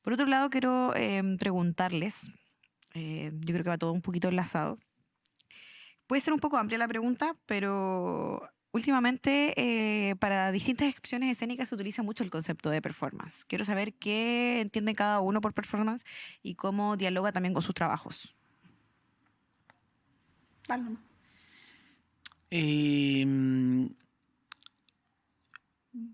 Por otro lado, quiero preguntarles, yo creo que va todo un poquito enlazado. Puede ser un poco amplia la pregunta, pero últimamente para distintas expresiones escénicas se utiliza mucho el concepto de performance. Quiero saber qué entiende cada uno por performance y cómo dialoga también con sus trabajos.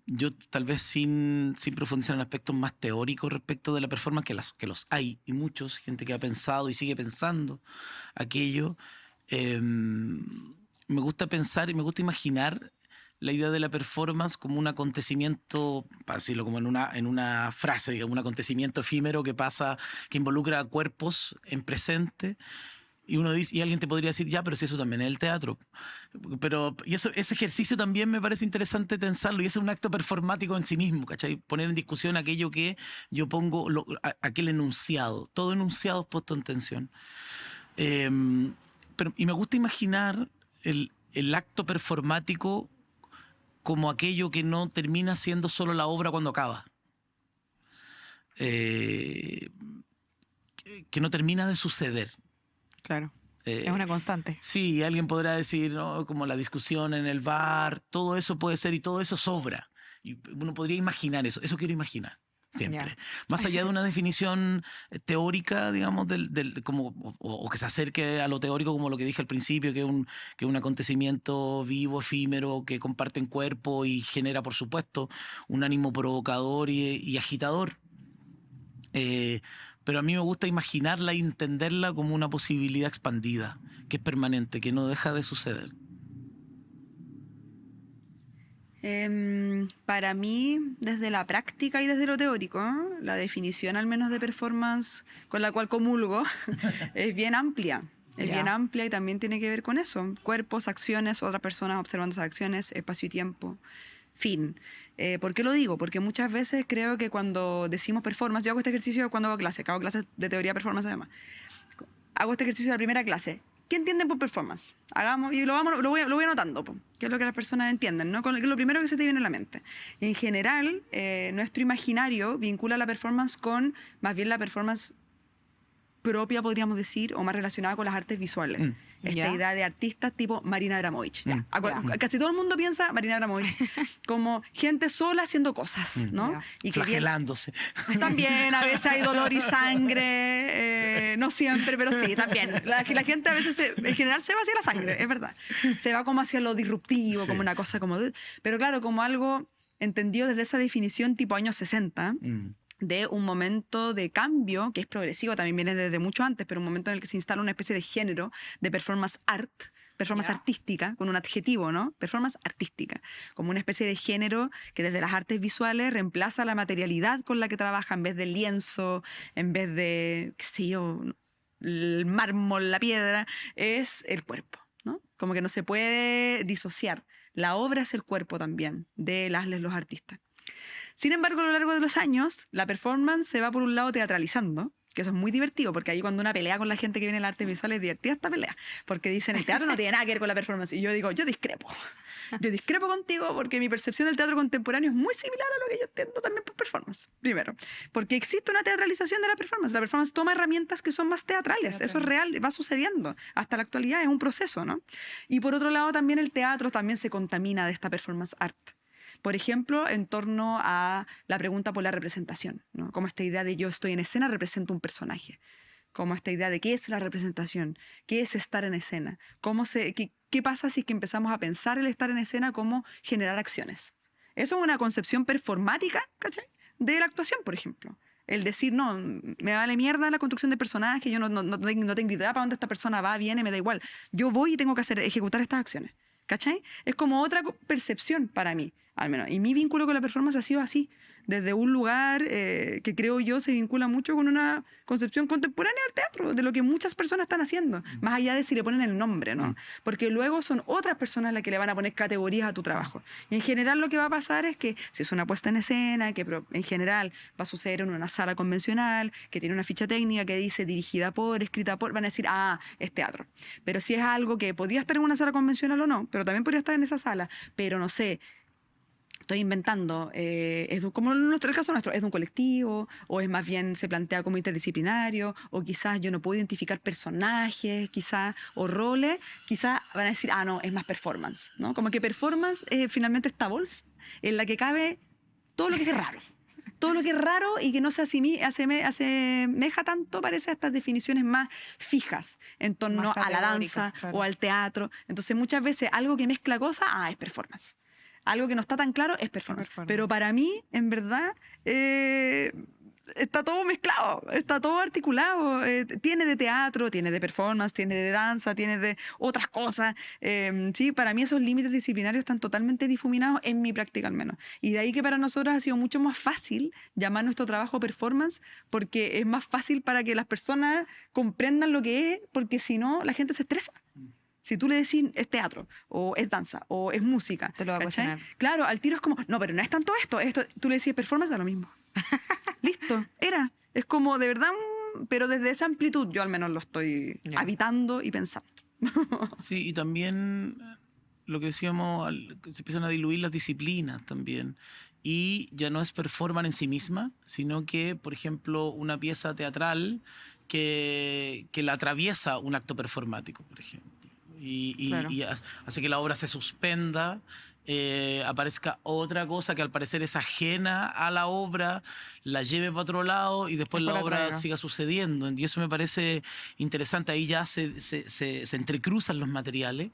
Yo tal vez sin profundizar en aspectos más teóricos respecto de la performance, que los hay, y muchos, gente que ha pensado y sigue pensando aquello. Me gusta pensar y me gusta imaginar la idea de la performance como un acontecimiento, para decirlo como en una frase, digamos, un acontecimiento efímero que pasa, que involucra a cuerpos en presente. Y uno dice, y alguien te podría decir, ya, pero si eso también es el teatro. Pero ese ejercicio también me parece interesante pensarlo, y ese es un acto performático en sí mismo, ¿cachai? Poner en discusión aquello que yo pongo, aquel enunciado. Todo enunciado es puesto en tensión. Y me gusta imaginar el acto performático como aquello que no termina siendo solo la obra cuando acaba. Que no termina de suceder. Claro, es una constante. Sí, alguien podrá decir, ¿no? Como la discusión en el bar, todo eso puede ser y todo eso sobra. Y uno podría imaginar eso quiero imaginar. Siempre. Ya. Más allá de una definición teórica, digamos, o que se acerque a lo teórico, como lo que dije al principio, que es un acontecimiento vivo, efímero, que comparten cuerpo y genera, por supuesto, un ánimo provocador y agitador. Pero a mí me gusta imaginarla y entenderla como una posibilidad expandida, que es permanente, que no deja de suceder. Para mí, desde la práctica y desde lo teórico, la definición al menos de performance con la cual comulgo es bien amplia. Es Ya. bien amplia y también tiene que ver con eso. Cuerpos, acciones, otras personas observando esas acciones, espacio y tiempo. Fin. ¿Por qué lo digo? Porque muchas veces creo que cuando decimos performance, yo hago este ejercicio cuando hago clases de teoría performance además. Hago este ejercicio de la primera clase. ¿Qué entienden por performance? Hagamos, y lo voy anotando, qué es lo que las personas entienden, ¿no? Con lo primero que se te viene a la mente. Y en general, nuestro imaginario vincula la performance con, más bien la performance propia, podríamos decir, o más relacionada con las artes visuales. Esta Ya. idea de artistas tipo Marina Abramovich. Ya. Ya. Casi todo el mundo piensa Marina Abramovich como gente sola haciendo cosas, ¿no? Ya. Y que viene- Flagelándose. también a veces hay dolor y sangre, no siempre, pero sí, también. La gente a veces, en general, se va hacia la sangre, es verdad. Se va como hacia lo disruptivo, Sí. como una cosa como... Pero claro, como algo entendido desde esa definición tipo años 60, de un momento de cambio, que es progresivo, también viene desde mucho antes, pero un momento en el que se instala una especie de género de performance art, performance Ya. artística, con un adjetivo, ¿no? Performance artística, como una especie de género que desde las artes visuales reemplaza la materialidad con la que trabaja en vez del lienzo, en vez de, qué sé yo, el mármol, la piedra, es el cuerpo, ¿no? Como que no se puede disociar. La obra es el cuerpo también de los artistas. Sin embargo, a lo largo de los años, la performance se va por un lado teatralizando, que eso es muy divertido, porque ahí cuando una pelea con la gente que viene en el arte visual es divertida esta pelea, porque dicen el teatro no tiene nada que ver con la performance. Y yo digo, yo discrepo. Yo discrepo contigo porque mi percepción del teatro contemporáneo es muy similar a lo que yo entiendo también por performance. Primero, porque existe una teatralización de la performance. La performance toma herramientas que son más teatrales. Eso es real, va sucediendo. Hasta la actualidad es un proceso, ¿no? Y por otro lado, también el teatro también se contamina de esta performance art. Por ejemplo, en torno a la pregunta por la representación, ¿no? Como esta idea de yo estoy en escena, represento un personaje. Como esta idea de qué es la representación, qué es estar en escena, qué pasa si es que empezamos a pensar el estar en escena como generar acciones. Eso es una concepción performática, ¿cachai? De la actuación, por ejemplo. El decir, no, me vale mierda la construcción de personaje, yo no tengo idea para dónde esta persona va, viene, me da igual. Yo voy y tengo que ejecutar estas acciones. ¿Cachai? Es como otra percepción para mí, al menos. Y mi vínculo con la performance ha sido así, desde un lugar que creo yo se vincula mucho con una concepción contemporánea del teatro, de lo que muchas personas están haciendo, más allá de si le ponen el nombre, ¿no? Porque luego son otras personas las que le van a poner categorías a tu trabajo. Y en general lo que va a pasar es que si es una puesta en escena, que en general va a suceder en una sala convencional, que tiene una ficha técnica que dice dirigida por, escrita por, van a decir, ah, es teatro. Pero si es algo que podría estar en una sala convencional o no, pero también podría estar en esa sala, pero no sé, estoy inventando, como en el caso nuestro, es de un colectivo, o es más bien se plantea como interdisciplinario, o quizás yo no puedo identificar personajes, quizás, o roles, quizás van a decir, ah, no, es más performance, ¿no? Como que performance es finalmente esta bolsa en la que cabe todo lo que es raro. Todo lo que es raro y que no se asemeja tanto, parece, a estas definiciones más fijas en torno Más a la categóricas, danza claro. o al teatro. Entonces, muchas veces algo que mezcla cosas, es performance. Algo que no está tan claro es performance. Pero para mí, en verdad, está todo mezclado, está todo articulado. Tiene de teatro, tiene de performance, tiene de danza, tiene de otras cosas. Sí, para mí esos límites disciplinarios están totalmente difuminados en mi práctica al menos. Y de ahí que para nosotros ha sido mucho más fácil llamar nuestro trabajo performance, porque es más fácil para que las personas comprendan lo que es, porque si no, la gente se estresa. Si tú le decís es teatro, o es danza, o es música, Te lo va a ¿cachai? cuestionar. Claro, al tiro es como, no, pero no es tanto esto. Tú le decís performance, da lo mismo. Listo, era. Es como de verdad, pero desde esa amplitud yo al menos lo estoy Ya. habitando y pensando. Sí, y también lo que decíamos, que se empiezan a diluir las disciplinas también. Y ya no es performance en sí misma, sino que, por ejemplo, una pieza teatral que la atraviesa un acto performático, por ejemplo. Claro. Y hace que la obra se suspenda, aparezca otra cosa que al parecer es ajena a la obra, la lleve para otro lado y después Después la la obra traiga. siga sucediendo. Y eso me parece interesante. Ahí ya se entrecruzan los materiales.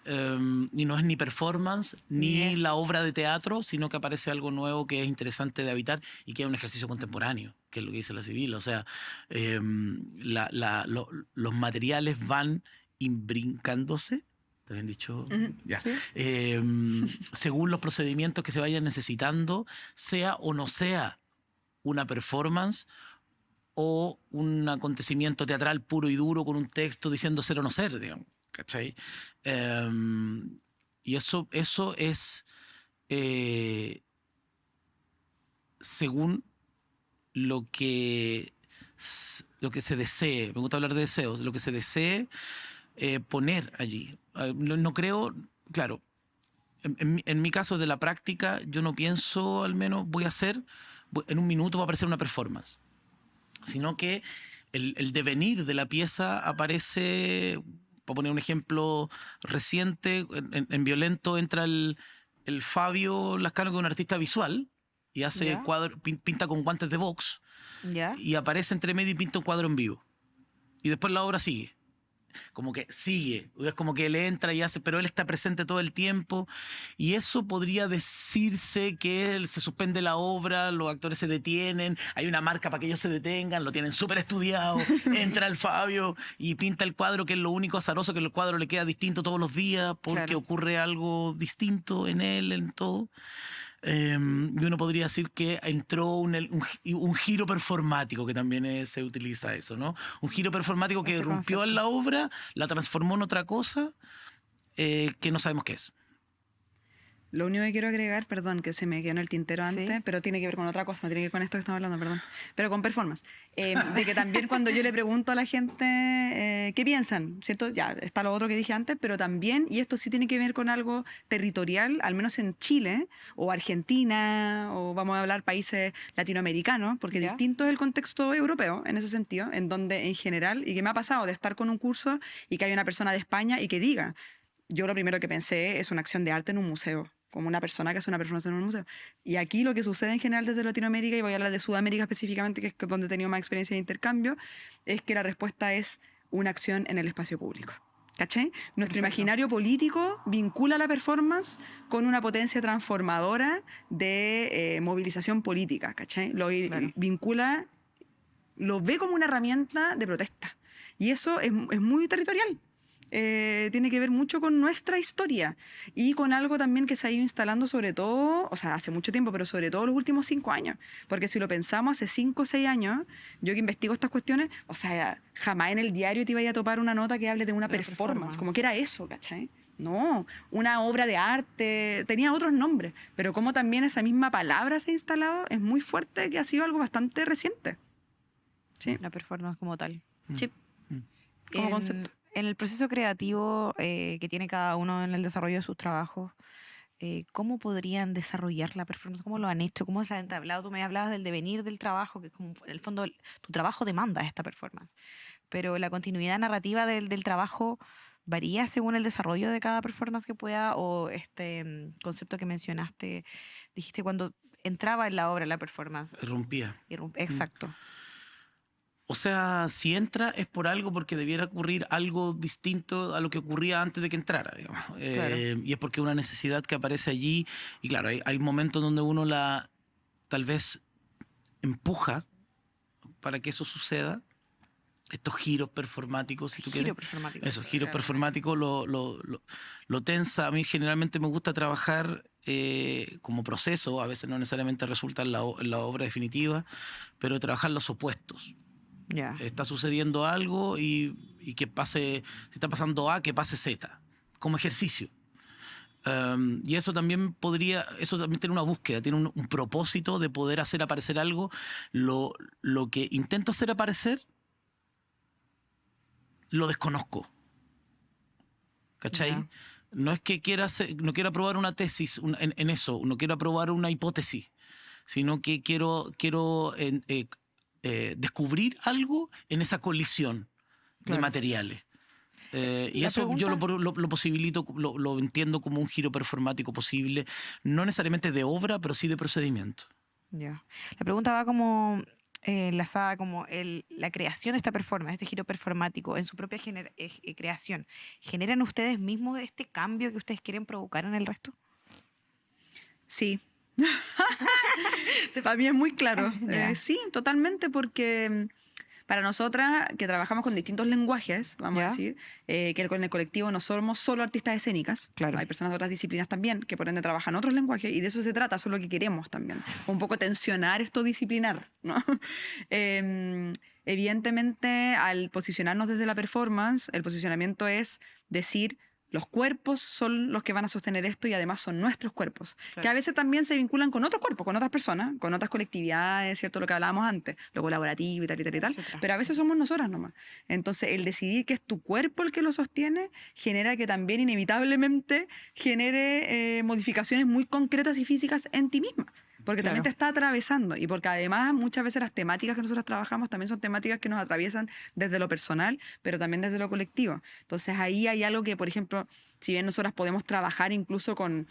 Y no es ni performance ni la obra de teatro, sino que aparece algo nuevo que es interesante de habitar y que es un ejercicio contemporáneo, que es lo que dice la Civil. O sea, los materiales van imbrincándose, ¿te habían dicho? Ujú. Ya. Sí. Según los procedimientos que se vayan necesitando, sea o no sea una performance o un acontecimiento teatral puro y duro con un texto diciendo ser o no ser, digamos. ¿Cachai? Y eso es según lo que se desee. Me gusta hablar de deseos. Lo que se desee poner allí. No creo, claro, en mi caso de la práctica, yo no pienso, al menos, en un minuto va a aparecer una performance, sino que el devenir de la pieza aparece. Para poner un ejemplo reciente, en Violento entra el Fabio Lascano, que es un artista visual, y hace ¿Ya? pinta con guantes de box, ¿Ya? y aparece entre medio y pinta un cuadro en vivo. Y después la obra sigue. como que sigue, es como que él entra y hace, pero él está presente todo el tiempo, y eso podría decirse que él se suspende la obra, los actores se detienen, hay una marca para que ellos se detengan, lo tienen súper estudiado, entra el Fabio y pinta el cuadro, que es lo único azaroso, que el cuadro le queda distinto todos los días, porque Claro. ocurre algo distinto en él, en todo. Y uno podría decir que entró un giro performático, que también se utiliza eso, ¿no? Un giro performático que Ese irrumpió en concepto. la obra, la transformó en otra cosa que no sabemos qué es. Lo único que quiero agregar, perdón, que se me quedó en el tintero Sí. antes, pero tiene que ver con otra cosa, no tiene que ver con esto que estamos hablando, perdón. Pero con performance. De que también cuando yo le pregunto a la gente qué piensan, ¿cierto? Ya está lo otro que dije antes, pero también, y esto sí tiene que ver con algo territorial, al menos en Chile o Argentina, o vamos a hablar países latinoamericanos, porque Ya. distinto es el contexto europeo en ese sentido, en donde en general, y que me ha pasado de estar con un curso y que hay una persona de España y que diga, yo lo primero que pensé es una acción de arte en un museo, como una persona que hace una performance en un museo. Y aquí lo que sucede en general desde Latinoamérica, y voy a hablar de Sudamérica específicamente, que es donde he tenido más experiencia de intercambio, es que la respuesta es una acción en el espacio público. ¿Cachai? Nuestro Perfecto. imaginario político vincula la performance con una potencia transformadora de movilización política, ¿cachai? Claro. Vincula, lo ve como una herramienta de protesta. Y eso es muy territorial. Tiene que ver mucho con nuestra historia y con algo también que se ha ido instalando sobre todo, o sea, hace mucho tiempo, pero sobre todo los últimos 5 años. Porque si lo pensamos, hace 5 o 6 años, yo que investigo estas cuestiones, o sea, jamás en el diario te iba a topar una nota que hable de una De la performance, performance. como que era eso, ¿cachai? No, una obra de arte, tenía otros nombres, pero como también esa misma palabra se ha instalado, es muy fuerte, que ha sido algo bastante reciente. Sí, La performance como tal. sí, Mm. como En, concepto. en el proceso creativo que tiene cada uno en el desarrollo de sus trabajos, ¿cómo podrían desarrollar la performance? ¿Cómo lo han hecho? ¿Cómo se han entablado? Tú me hablabas del devenir del trabajo, que es como, en el fondo, tu trabajo demanda esta performance. Pero la continuidad narrativa del trabajo varía según el desarrollo de cada performance que pueda, o este concepto que mencionaste, dijiste cuando entraba en la obra la performance. Irrumpía. Exacto. O sea, si entra es por algo, porque debiera ocurrir algo distinto a lo que ocurría antes de que entrara, digamos. Y es porque una necesidad que aparece allí. Y claro, hay momentos donde uno tal vez empuja para que eso suceda. Estos giros performáticos, si tú quieres. Giro performático. Esos giros Claro. performáticos lo tensa. A mí generalmente me gusta trabajar como proceso, a veces no necesariamente resulta en la obra definitiva, pero trabajar los opuestos. Ya. Está sucediendo algo y que pase, si está pasando A, que pase Z, como ejercicio. Y eso también tiene una búsqueda, tiene un propósito de poder hacer aparecer algo. Lo que intento hacer aparecer, lo desconozco. ¿Cachai? Ya. No es que no quiero aprobar una tesis en eso, no quiero aprobar una hipótesis, sino que quiero descubrir algo en esa colisión de Claro. materiales. Y La eso yo pregunta- lo posibilito, lo entiendo como un giro performático posible, no necesariamente de obra, pero sí de procedimiento. Ya. La pregunta va como enlazada como la creación de esta performance, este giro performático en su propia creación. ¿Generan ustedes mismos este cambio que ustedes quieren provocar en el resto? Sí. Para mí es muy claro. Ya. Sí, totalmente, porque para nosotras, que trabajamos con distintos lenguajes, vamos Ya. a decir, que con el colectivo no somos solo artistas escénicas, Claro. hay personas de otras disciplinas también que por ende trabajan otros lenguajes, y de eso se trata, eso es lo que queremos también, un poco tensionar esto disciplinar, ¿no? Evidentemente, al posicionarnos desde la performance, el posicionamiento es decir, los cuerpos son los que van a sostener esto y además son nuestros cuerpos, que a veces también se vinculan con otros cuerpos, con otras personas, con otras colectividades, ¿cierto? Lo que hablábamos antes, lo colaborativo y tal y tal y tal, Etcétera. pero a veces somos nosotras nomás. Entonces, el decidir que es tu cuerpo el que lo sostiene genera que también inevitablemente genere modificaciones muy concretas y físicas en ti misma. Porque también Claro. te está atravesando y porque además muchas veces las temáticas que nosotros trabajamos también son temáticas que nos atraviesan desde lo personal, pero también desde lo colectivo. Entonces ahí hay algo que, por ejemplo, si bien nosotras podemos trabajar incluso con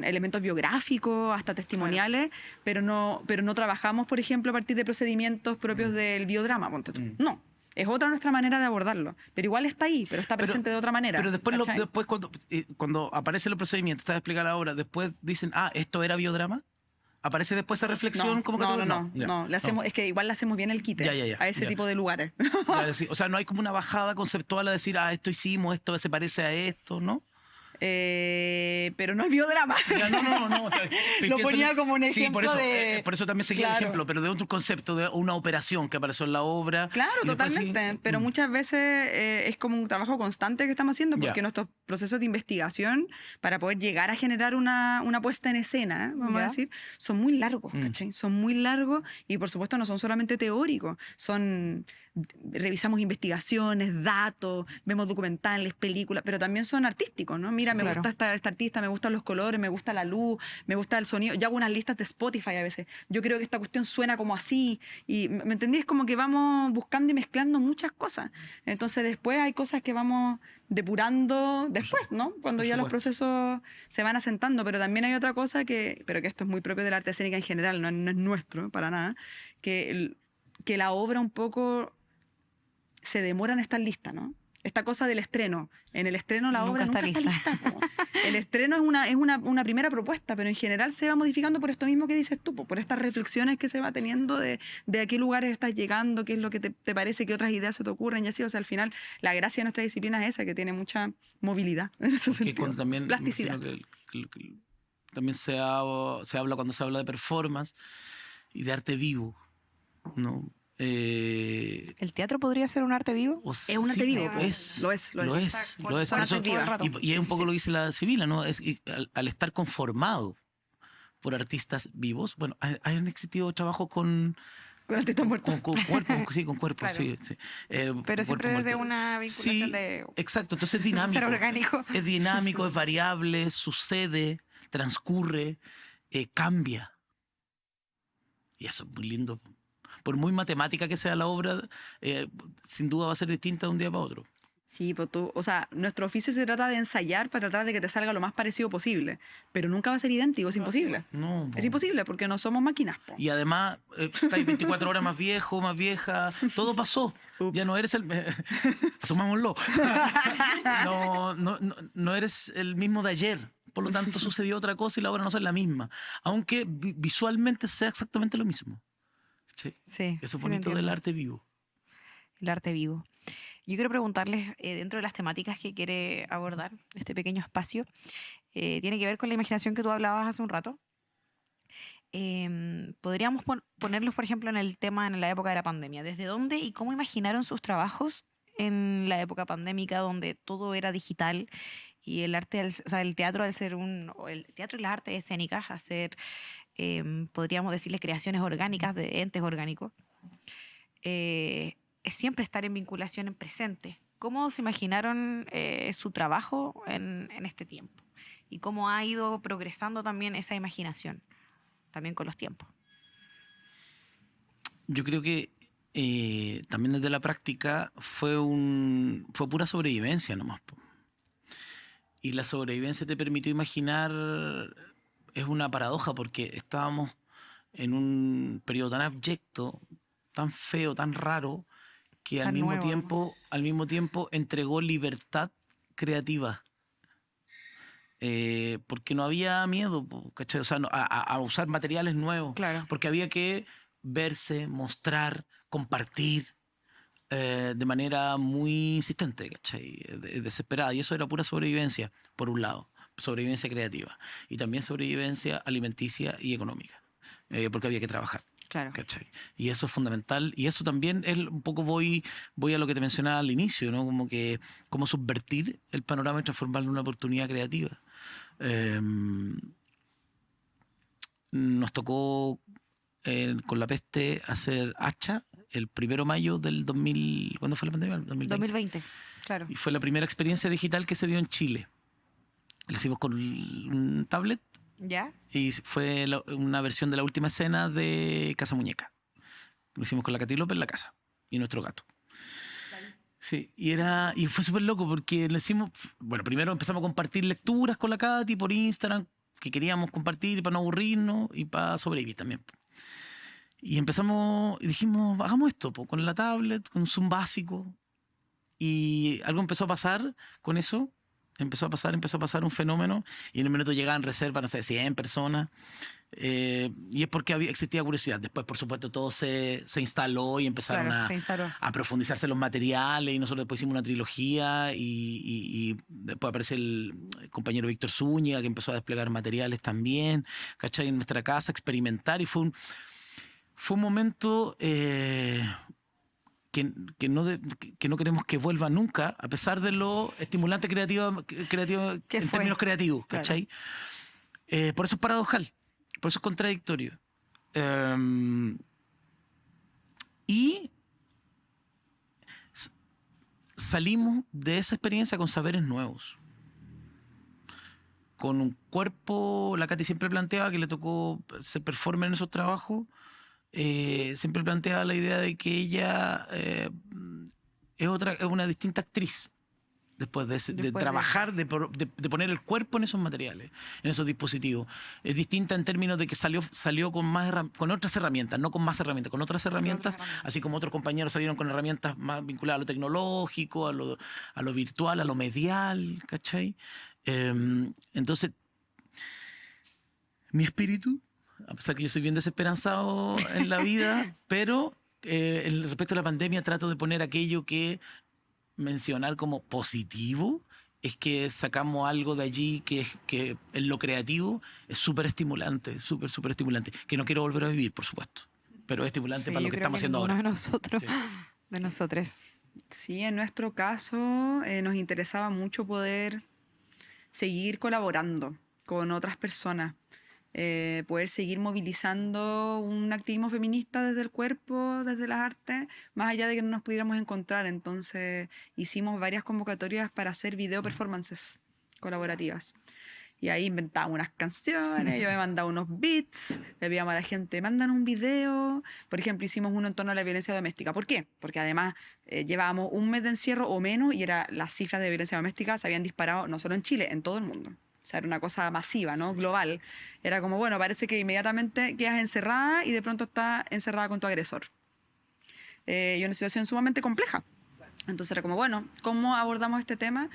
elementos biográficos, hasta testimoniales, pero no trabajamos, por ejemplo, a partir de procedimientos propios del biodrama, ponte tú. No. Es otra nuestra manera de abordarlo. Pero igual está ahí, pero está presente de otra manera. Pero después, ¿cachai? después cuando aparecen los procedimientos, está explicado ahora, después dicen, ¿esto era biodrama? ¿Aparece después esa reflexión como no, ya, le hacemos, es que igual le hacemos bien el quite Ya, a ese tipo de lugares. Ya, sí, o sea, no hay como una bajada conceptual a decir, esto hicimos, esto se parece a esto, ¿no? Pero no es biodrama. Ya, no. Lo ponía como un ejemplo por eso también seguía el Claro. ejemplo, pero de otro concepto, de una operación que apareció en la obra. Claro, y después totalmente. sí, Pero muchas veces es como un trabajo constante que estamos haciendo porque Ya. nuestros procesos de investigación para poder llegar a generar una puesta en escena, vamos a Ya. decir, son muy largos, Mm. ¿cachai? Son muy largos y por supuesto no son solamente teóricos, revisamos investigaciones, datos, vemos documentales, películas, pero también son artísticos, ¿no? Mira, me Claro. gusta esta artista, me gustan los colores, me gusta la luz, me gusta el sonido. Yo hago unas listas de Spotify a veces. Yo creo que esta cuestión suena como así. Y, ¿me entendí? Es como que vamos buscando y mezclando muchas cosas. Entonces después hay cosas que vamos depurando después, ¿no? Cuando Por ya los supuesto. procesos se van asentando. Pero también hay otra cosa pero que esto es muy propio de la arte escénica en general, no es nuestro para nada, que la obra un poco se demora en estar lista, ¿no? Esta cosa del estreno. En el estreno la Nunca obra está nunca está lista. Po. El estreno es una primera propuesta, pero en general se va modificando por esto mismo que dices tú, po, por estas reflexiones que se va teniendo de a qué lugares estás llegando, qué es lo que te parece, qué otras ideas se te ocurren y así. O sea, al final la gracia de nuestra disciplina es esa, que tiene mucha movilidad en ese Porque sentido. cuando también, me Plasticidad. imagino que también se habla cuando se habla de performance y de arte vivo, ¿no? ¿El teatro podría ser un arte vivo? Es un arte vivo, po. Es, Lo es. Lo es. Por Por Son eso- arte viva. y es un Sí, poco sí. lo que dice la Sibila, ¿no? Al estar conformado por artistas vivos, bueno, han existido trabajos con Con artistas muertos. cuerpos, sí, con cuerpos, Claro. sí. Pero cuerpos siempre desde muertos. una vinculación Sí, de exacto, entonces es ser dinámico. orgánico. Es dinámico, es variable, sucede, transcurre, cambia. Y eso es muy lindo. Por muy matemática que sea la obra, sin duda va a ser distinta de un día para otro. Sí, pues o sea, nuestro oficio se trata de ensayar para tratar de que te salga lo más parecido posible, pero nunca va a ser idéntico, es imposible. No, Es imposible porque no somos máquinas. Po. Y además, estáis 24 horas más viejo, más vieja, todo pasó. Ups. Ya no eres el... asumámoslo. No eres el mismo de ayer. Por lo tanto, sucedió otra cosa y la obra no es la misma. Aunque visualmente sea exactamente lo mismo. ¿Sí? Sí, Eso es sí, lo bonito del entiendo. arte vivo. El arte vivo. Yo quiero preguntarles, dentro de las temáticas que quiere abordar este pequeño espacio, tiene que ver con la imaginación que tú hablabas hace un rato. Podríamos ponerlos, por ejemplo, en el tema en la época de la pandemia. ¿Desde dónde y cómo imaginaron sus trabajos en la época pandémica, donde todo era digital y el arte, o sea, el teatro al ser o el teatro y las artes escénicas a ser, podríamos decirles, creaciones orgánicas de entes orgánicos? Es siempre estar en vinculación en presente. ¿Cómo se imaginaron su trabajo en este tiempo? Y cómo ha ido progresando también esa imaginación, también con los tiempos. Yo creo que también desde la práctica fue pura sobrevivencia nomás. Po. Y la sobrevivencia te permitió imaginar, es una paradoja porque estábamos en un periodo tan abyecto, tan feo, tan raro, que Tan al mismo nuevo, tiempo entregó libertad creativa. Porque no había miedo, po, ¿cachai? O sea, a usar materiales nuevos. Claro. Porque había que verse, mostrar, compartir de manera muy insistente, ¿cachai? Desesperada. Y eso era pura sobrevivencia, por un lado. Sobrevivencia creativa. Y también sobrevivencia alimenticia y económica. Porque había que trabajar. Claro. ¿Cachai? Y eso es fundamental. Y eso también es un poco voy a lo que te mencionaba al inicio, ¿no? Como que cómo subvertir el panorama y transformarlo en una oportunidad creativa. Nos tocó con la peste hacer Hacha el 1 de mayo del 2000. ¿Cuándo fue la pandemia? 2020, claro. Y fue la primera experiencia digital que se dio en Chile. Lo hicimos con un tablet. ¿Ya? Y fue una versión de la última escena de Casa Muñeca. Lo hicimos con la Katy López en la casa y nuestro gato. Sí, y fue súper loco porque lo hicimos. Bueno, primero empezamos a compartir lecturas con la Katy por Instagram que queríamos compartir para no aburrirnos y para sobrevivir también. Y empezamos, y dijimos, hagamos esto, po, con la tablet, con un Zoom básico. Y algo empezó a pasar con eso. Empezó a pasar un fenómeno. Y en un minuto llegaban reservas, no sé, 100 personas. Y es porque existía curiosidad. Después, por supuesto, todo se instaló y empezaron Claro, se instaló. a profundizarse los materiales. Y nosotros después hicimos una trilogía. Y después aparece el compañero Víctor Zúñiga, que empezó a desplegar materiales también, ¿cachai? En nuestra casa, experimentar. Y fue un momento que no queremos que vuelva nunca, a pesar de lo estimulante creativo ¿Qué en fue? términos creativos, Claro. ¿cachai? Por eso es paradojal, por eso es contradictorio. Y salimos de esa experiencia con saberes nuevos. Con un cuerpo, la Katy siempre planteaba que le tocó ser performer en esos trabajos, siempre planteaba la idea de que ella es una distinta actriz después de Después de trabajar, de poner el cuerpo en esos materiales, en esos dispositivos. Es distinta en términos de que salió con otras herramientas, no con más herramientas, con otras herramientas, así como otros compañeros salieron con herramientas más vinculadas a lo tecnológico, a lo virtual, a lo medial, ¿cachai? Entonces, mi espíritu, a pesar que yo soy bien desesperanzado en la vida, pero respecto a la pandemia trato de poner aquello que mencionar como positivo, es que sacamos algo de allí que en lo creativo es súper estimulante, súper estimulante, que no quiero volver a vivir, por supuesto, pero es estimulante Sí, para lo yo que creo estamos que haciendo ninguno ahora. de nosotros, Sí. de nosotros. Sí, en nuestro caso nos interesaba mucho poder seguir colaborando con otras personas, poder seguir movilizando un activismo feminista desde el cuerpo, desde las artes, más allá de que no nos pudiéramos encontrar. Entonces hicimos varias convocatorias para hacer video performances colaborativas. Y ahí inventábamos unas canciones, yo me mandaba unos beats, le pedíamos a la gente, mandan un video. Por ejemplo, hicimos uno en torno a la violencia doméstica. ¿Por qué? Porque además llevábamos un mes de encierro o menos y las cifras de violencia doméstica se habían disparado no solo en Chile, en todo el mundo. O sea, era una cosa masiva, ¿no? Global. Era como, bueno, parece que inmediatamente quedas encerrada y de pronto estás encerrada con tu agresor. Y una situación sumamente compleja. Entonces era como, bueno, ¿cómo abordamos este tema?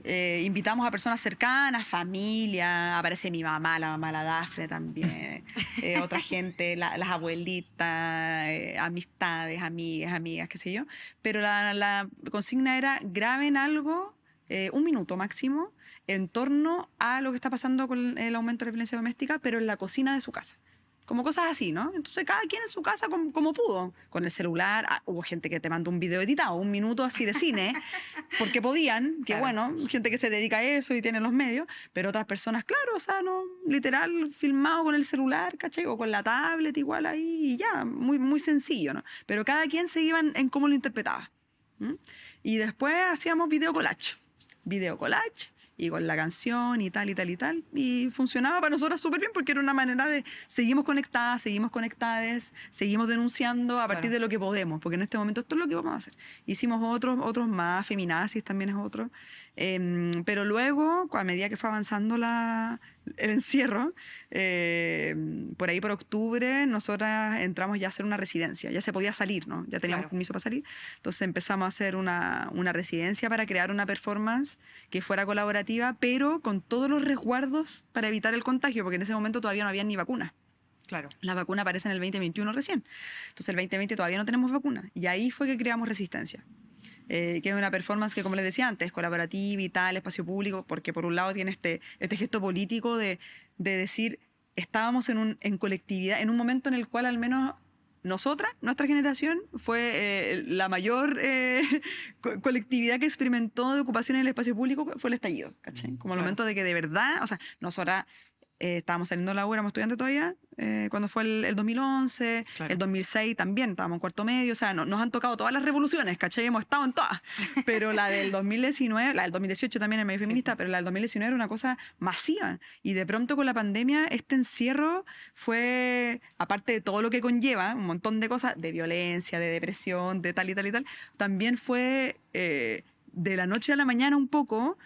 Invitamos a personas cercanas, familia, aparece mi mamá, la mamá, la Dafne también, otra gente, las abuelitas, amistades, amigas, qué sé yo. Pero la consigna era graben algo, 1 minuto máximo, en torno a lo que está pasando con el aumento de la violencia doméstica, pero en la cocina de su casa. Como cosas así, ¿no? Entonces cada quien en su casa como pudo, con el celular. Hubo gente que te mandó un video editado, 1 minuto así de cine, porque podían, que Claro. bueno, gente que se dedica a eso y tiene los medios, pero otras personas, claro, o sea, no, literal, filmado con el celular, ¿cachai? O con la tablet igual ahí y ya, muy sencillo, ¿no? Pero cada quien se iba en cómo lo interpretaba. ¿Mm? Y después hacíamos video collage, y con la canción y tal, y funcionaba para nosotras súper bien porque era una manera de seguimos conectadas, seguimos conectadas, seguimos denunciando a partir Claro. de lo que podemos, porque en este momento esto es lo que vamos a hacer. Hicimos otros más, feminazis también es otro, pero luego, a medida que fue avanzando el encierro, por ahí por octubre, nosotras entramos ya a hacer una residencia, ya se podía salir, ¿no? Ya teníamos Claro. permiso para salir, entonces empezamos a hacer una residencia para crear una performance que fuera colaborativa, pero con todos los resguardos para evitar el contagio, porque en ese momento todavía no había ni vacuna. Claro. La vacuna aparece en el 2021 recién. Entonces el 2020 todavía no tenemos vacuna. Y ahí fue que creamos Resistencia. Que es una performance que, como les decía antes, colaborativa y tal, espacio público, porque por un lado tiene este gesto político de decir, estábamos en colectividad, en un momento en el cual al menos nuestra generación, fue la mayor colectividad que experimentó de ocupación en el espacio público, fue el estallido, ¿cachai? Como el Claro. momento de que de verdad, o sea, nosotras estábamos saliendo de la U, éramos estudiantes todavía, cuando fue el 2011, Claro. el 2006 también, estábamos en cuarto medio, o sea, nos han tocado todas las revoluciones, ¿cachai? Hemos estado en todas, pero la del 2019, la del 2018 también es medio Sí. feminista, pero la del 2019 era una cosa masiva, y de pronto con la pandemia este encierro fue, aparte de todo lo que conlleva, un montón de cosas, de violencia, de depresión, de tal y tal y tal, también fue de la noche a la mañana un poco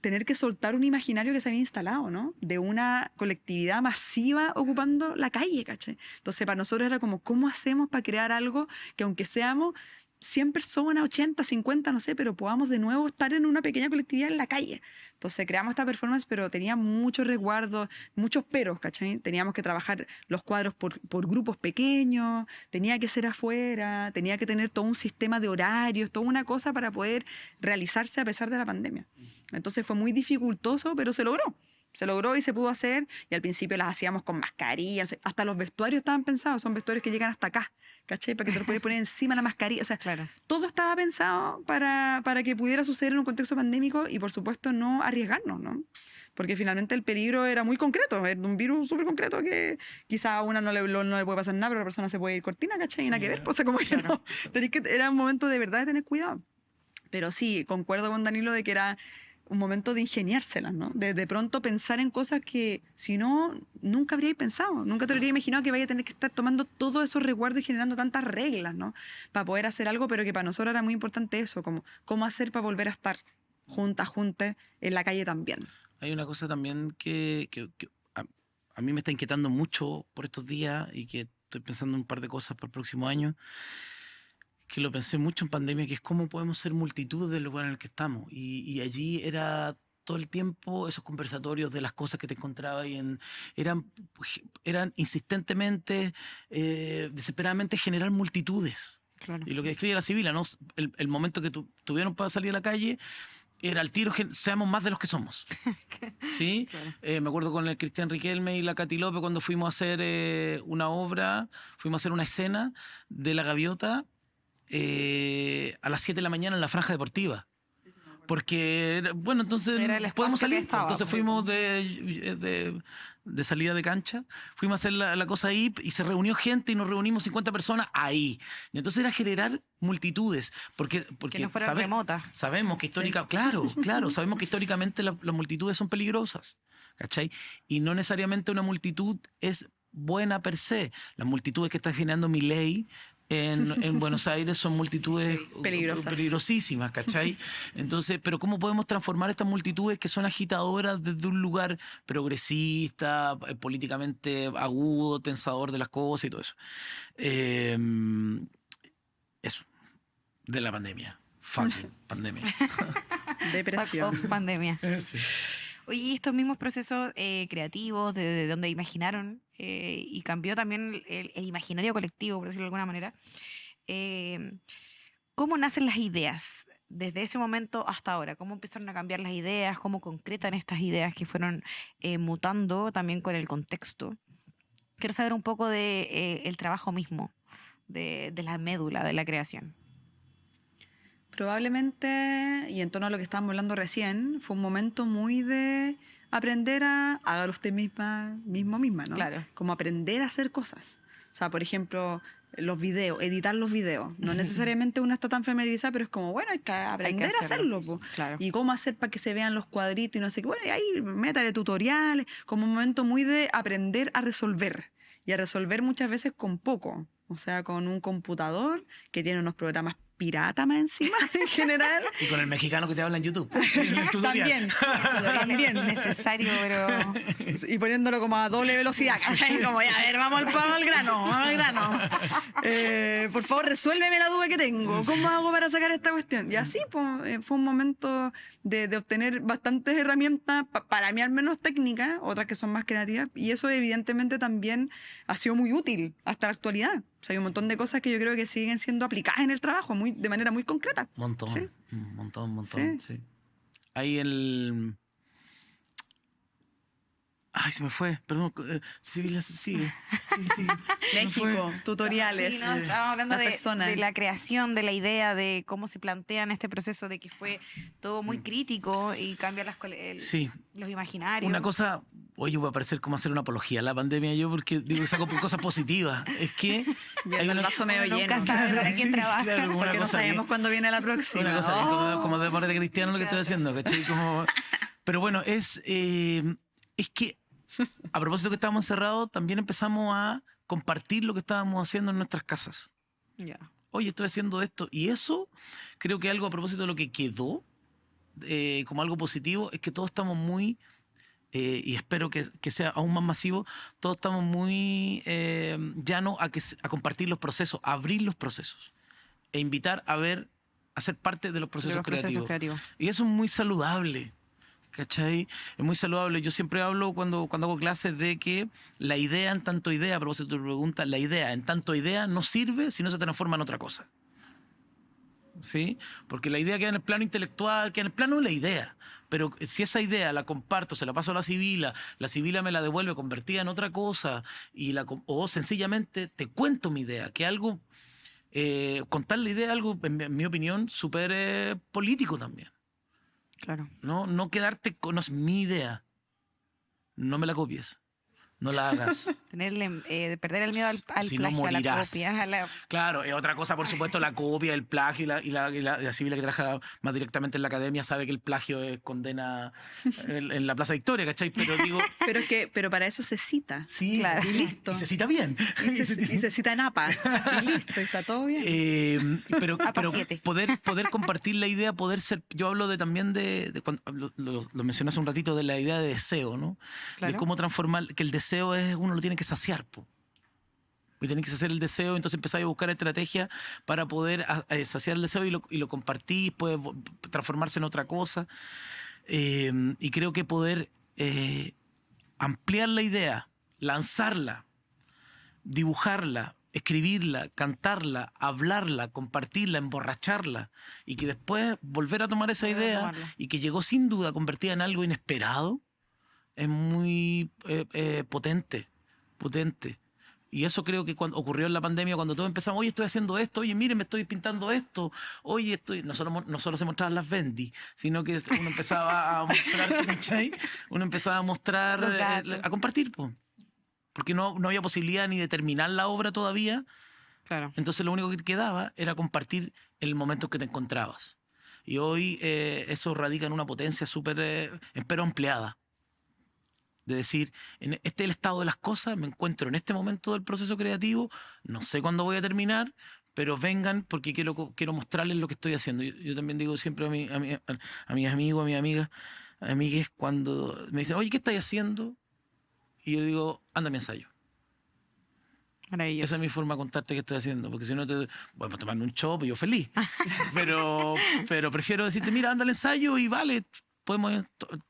tener que soltar un imaginario que se había instalado, ¿no? De una colectividad masiva ocupando la calle, ¿cachai? Entonces, para nosotros era como, ¿cómo hacemos para crear algo que aunque seamos 100 personas, 80, 50, no sé, pero podamos de nuevo estar en una pequeña colectividad en la calle? Entonces creamos esta performance, pero tenía muchos resguardos, muchos peros, ¿cachai? Teníamos que trabajar los cuadros por grupos pequeños, tenía que ser afuera, tenía que tener todo un sistema de horarios, toda una cosa para poder realizarse a pesar de la pandemia. Entonces fue muy dificultoso, pero se logró. Se logró y se pudo hacer, y al principio las hacíamos con mascarillas, no sé, hasta los vestuarios estaban pensados, son vestuarios que llegan hasta acá, ¿cachai? Para que te lo puedes poner encima la mascarilla, o sea, Claro. todo estaba pensado para que pudiera suceder en un contexto pandémico y por supuesto no arriesgarnos, ¿no? Porque finalmente el peligro era muy concreto, era un virus súper concreto que quizá a una no le puede pasar nada, pero a la persona se puede ir cortina, ¿cachai? Y nada que ver, pues, o sea, como que no, era un momento de verdad de tener cuidado. Pero sí, concuerdo con Danilo de que era un momento de ingeniárselas, ¿no? De pronto pensar en cosas que si no, nunca habríais pensado, nunca te habríais imaginado que vaya a tener que estar tomando todos esos resguardos y generando tantas reglas, ¿no? Para poder hacer algo, pero que para nosotros era muy importante eso, como cómo hacer para volver a estar juntas en la calle también. Hay una cosa también que a mí me está inquietando mucho por estos días y que estoy pensando en un par de cosas para el próximo año, que lo pensé mucho en pandemia, que es cómo podemos ser multitud del lugar en el que estamos. Y allí era todo el tiempo esos conversatorios de las cosas que te encontrabas eran insistentemente, desesperadamente generar multitudes. Claro. Y lo que describe la Sibila, ¿no? El momento que tuvieron para salir a la calle era al tiro, seamos más de los que somos. ¿Sí? Claro. Me acuerdo con el Cristian Riquelme y la Katy López cuando fuimos a hacer una obra, fuimos a hacer una escena de La Gaviota a las 7 de la mañana en la franja deportiva. Porque, bueno, entonces Era el espacio podemos que salir. estaba, Entonces pues. fuimos de salida de cancha, fuimos a hacer la cosa ahí y se reunió gente y nos reunimos 50 personas ahí. Y entonces era generar multitudes. Porque Que no fueran remotas. sabemos que claro, sabemos que históricamente las multitudes son peligrosas, ¿cachai? Y no necesariamente una multitud es buena per se. Las multitudes que está generando Milei en Buenos Aires son multitudes peligrosísimas, ¿cachai? Entonces, pero ¿cómo podemos transformar estas multitudes que son agitadoras desde un lugar progresista, políticamente agudo, tensador de las cosas y todo eso? Eso, de la pandemia. Fucking pandemia. Depresión. Fuck off, pandemia. Sí. Oye, y estos mismos procesos creativos, de donde imaginaron, y cambió también el imaginario colectivo, por decirlo de alguna manera, ¿cómo nacen las ideas desde ese momento hasta ahora? ¿Cómo empezaron a cambiar las ideas? ¿Cómo concretan estas ideas que fueron mutando también con el contexto? Quiero saber un poco de el trabajo mismo, de la médula de la creación. Probablemente, y en torno a lo que estábamos hablando recién, fue un momento muy de aprender a hágalo usted misma, ¿no? Claro. Como aprender a hacer cosas. O sea, por ejemplo, los videos, editar los videos. No necesariamente uno está tan familiarizado, pero es como, bueno, hay que aprender a hacerlo. Po. Claro. Y cómo hacer para que se vean los cuadritos y no sé qué. Bueno, y ahí métale tutoriales, como un momento muy de aprender a resolver. Y a resolver muchas veces con poco. O sea, con un computador que tiene unos programas pirata más encima, en general. Y con el mexicano que te habla en YouTube. En el tutorial. También. Necesario, pero... Y poniéndolo como a doble velocidad, ¿cachai? Como, ya, a ver, vamos al grano. Por favor, resuélveme la duda que tengo. ¿Cómo hago para sacar esta cuestión? Y así, pues, fue un momento de obtener bastantes herramientas, para mí al menos técnicas, otras que son más creativas, y eso evidentemente también ha sido muy útil hasta la actualidad. O sea, hay un montón de cosas que yo creo que siguen siendo aplicadas en el trabajo de manera muy concreta. Montón, Sí. un montón, sí. Ahí Ay, se me fue, perdón. Sigue. México, tutoriales. Sí, no, estábamos hablando las personas. de la creación, de la idea, de cómo se plantean este proceso, de que fue todo muy crítico y cambia Sí. los imaginarios. Una cosa, oye, voy a parecer como hacer una apología a la pandemia yo, porque digo, saco cosas positivas. Es que Viendo el vaso medio Uno lleno. nunca sabe para quién trabaja. claro, como una Porque no cosa sabemos cuándo viene la próxima. Una cosa Oh. como de parte cristiano lo que estoy haciendo, ¿cachai? Pero bueno, es que a propósito que estábamos encerrados, también empezamos a compartir lo que estábamos haciendo en nuestras casas. Ya. Oye, estoy haciendo esto. Y eso creo que algo a propósito de lo que quedó como algo positivo es que todos estamos muy, y espero que sea aún más masivo, todos estamos muy llanos a compartir los procesos, a abrir los procesos e invitar a ser parte de los De procesos los procesos creativos. creativos. Y eso es muy saludable. ¿Cachai? Es muy saludable. Yo siempre hablo cuando hago clases de que la idea en tanto idea, a propósito de tu pregunta, la idea en tanto idea no sirve si no se transforma en otra cosa. ¿Sí? Porque la idea queda en el plano intelectual, queda en el plano de la idea. Pero si esa idea la comparto, se la paso a la Sibila me la devuelve convertida en otra cosa, o sencillamente te cuento mi idea, que algo, contar la idea es algo, en mi opinión, súper político también. Claro. No quedarte con, no es mi idea, no me la copies, no la hagas. Perder el miedo al Si no plagio, a la morirás. copia. Claro, es otra cosa, por supuesto, la copia, el plagio la Sibila que trabaja más directamente en la academia sabe que el plagio es condena en la Plaza Victoria, ¿cachai? Pero digo, Pero para eso se cita. sí, Claro. Y listo. y se cita bien. Y se cita en APA. Y listo, y está todo bien. Pero APA 7. poder compartir la idea, poder ser, yo hablo también de cuando, lo mencioné hace un ratito, de la idea de deseo, ¿no? Claro. De cómo transformar, que el deseo uno lo tiene que saciar, po. Y tiene que saciar el deseo, entonces empezáis a buscar estrategias para poder saciar el deseo y lo compartís, puede transformarse en otra cosa. Y creo que poder ampliar la idea, lanzarla, dibujarla, escribirla, cantarla, hablarla, compartirla, emborracharla, y que después volver a tomar esa Volver a idea tomarla. y que llegó sin duda convertida en algo inesperado, es muy potente. Y eso creo que cuando ocurrió en la pandemia, cuando todos empezamos, oye, estoy haciendo esto, oye, mire, me estoy pintando esto, oye, no solo se mostraban las Bendy, sino que uno empezaba a mostrar, ¿cachai? Uno empezaba a mostrar, Los gatos. a compartir, po. Porque no había posibilidad ni de terminar la obra todavía, Claro. entonces lo único que te quedaba era compartir el momento que te encontrabas. Y hoy eso radica en una potencia súper, espero, ampliada. De decir, este es el estado de las cosas, me encuentro en este momento del proceso creativo, no sé cuándo voy a terminar, pero vengan porque quiero mostrarles lo que estoy haciendo. Yo también digo siempre a mis amigos, a mis amigas, cuando me dicen, oye, ¿qué estás haciendo? Y yo le digo, anda a mi ensayo. Maravilloso. Esa es mi forma de contarte qué estoy haciendo, porque si no bueno, tomarme un chop y yo feliz. pero prefiero decirte, mira, anda al ensayo y vale,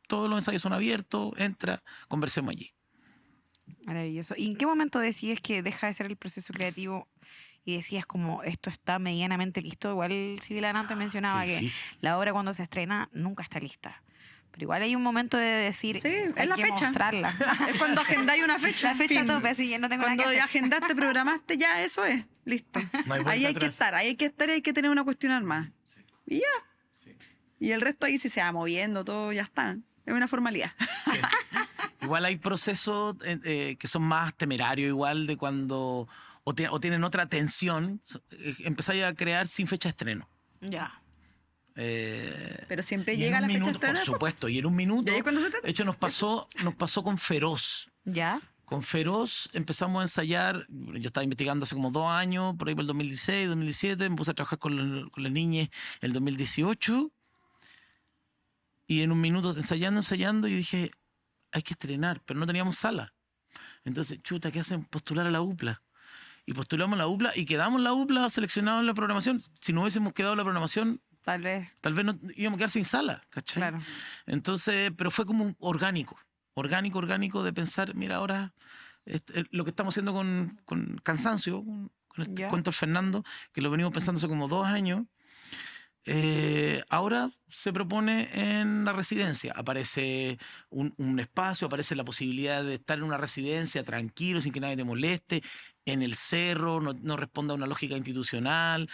todos los ensayos son abiertos, entra, conversemos allí. Maravilloso. ¿Y en qué momento decides que deja de ser el proceso creativo y decías como esto está medianamente listo? Igual Sibila antes mencionaba Qué que difícil. la obra cuando se estrena nunca está lista. Pero igual hay un momento de decir, Sí, es hay la que fecha. mostrarla. Es cuando agendáis una fecha. La fecha fin. tope, así ya no tengo nada Cuando que ya hacer. agendaste, programaste, ya eso es. Listo. No hay vuelta Ahí hay que atrás. estar, ahí hay que estar y hay que tener una cuestionar más. Y ya. Sí. Y el resto ahí si se va moviendo, todo ya está. Es una formalidad. Sí. Igual hay procesos que son más temerarios, igual de cuando o tienen otra tensión, empezáis a crear sin fecha de estreno. Ya. Pero siempre Y en llega un la fecha de minuto, por estreno. supuesto, y en un minuto, ¿Y ahí cuándo se trata? de hecho nos pasó con Feroz. ¿Ya? Con Feroz empezamos a ensayar, yo estaba investigando hace como 2 años, por ahí por el 2016, 2017, me puse a trabajar con las niñas en el 2018, y en un minuto ensayando, y dije, hay que estrenar, pero no teníamos sala. Entonces, chuta, ¿qué hacen? Postular a la UPLA. Y postulamos a la UPLA y quedamos en la UPLA seleccionados en la programación. Si no hubiésemos quedado en la programación, Tal vez. tal vez no íbamos a quedar sin sala, ¿cachai? Claro. Entonces, pero fue como un orgánico de pensar, mira, ahora lo que estamos haciendo con Cansancio, con este Ya. cuento del Fernando, que lo venimos pensando hace como 2 años, ahora se propone en la residencia. Aparece un espacio, aparece la posibilidad de estar en una residencia tranquilo, sin que nadie te moleste, en el cerro, no responde a una lógica institucional.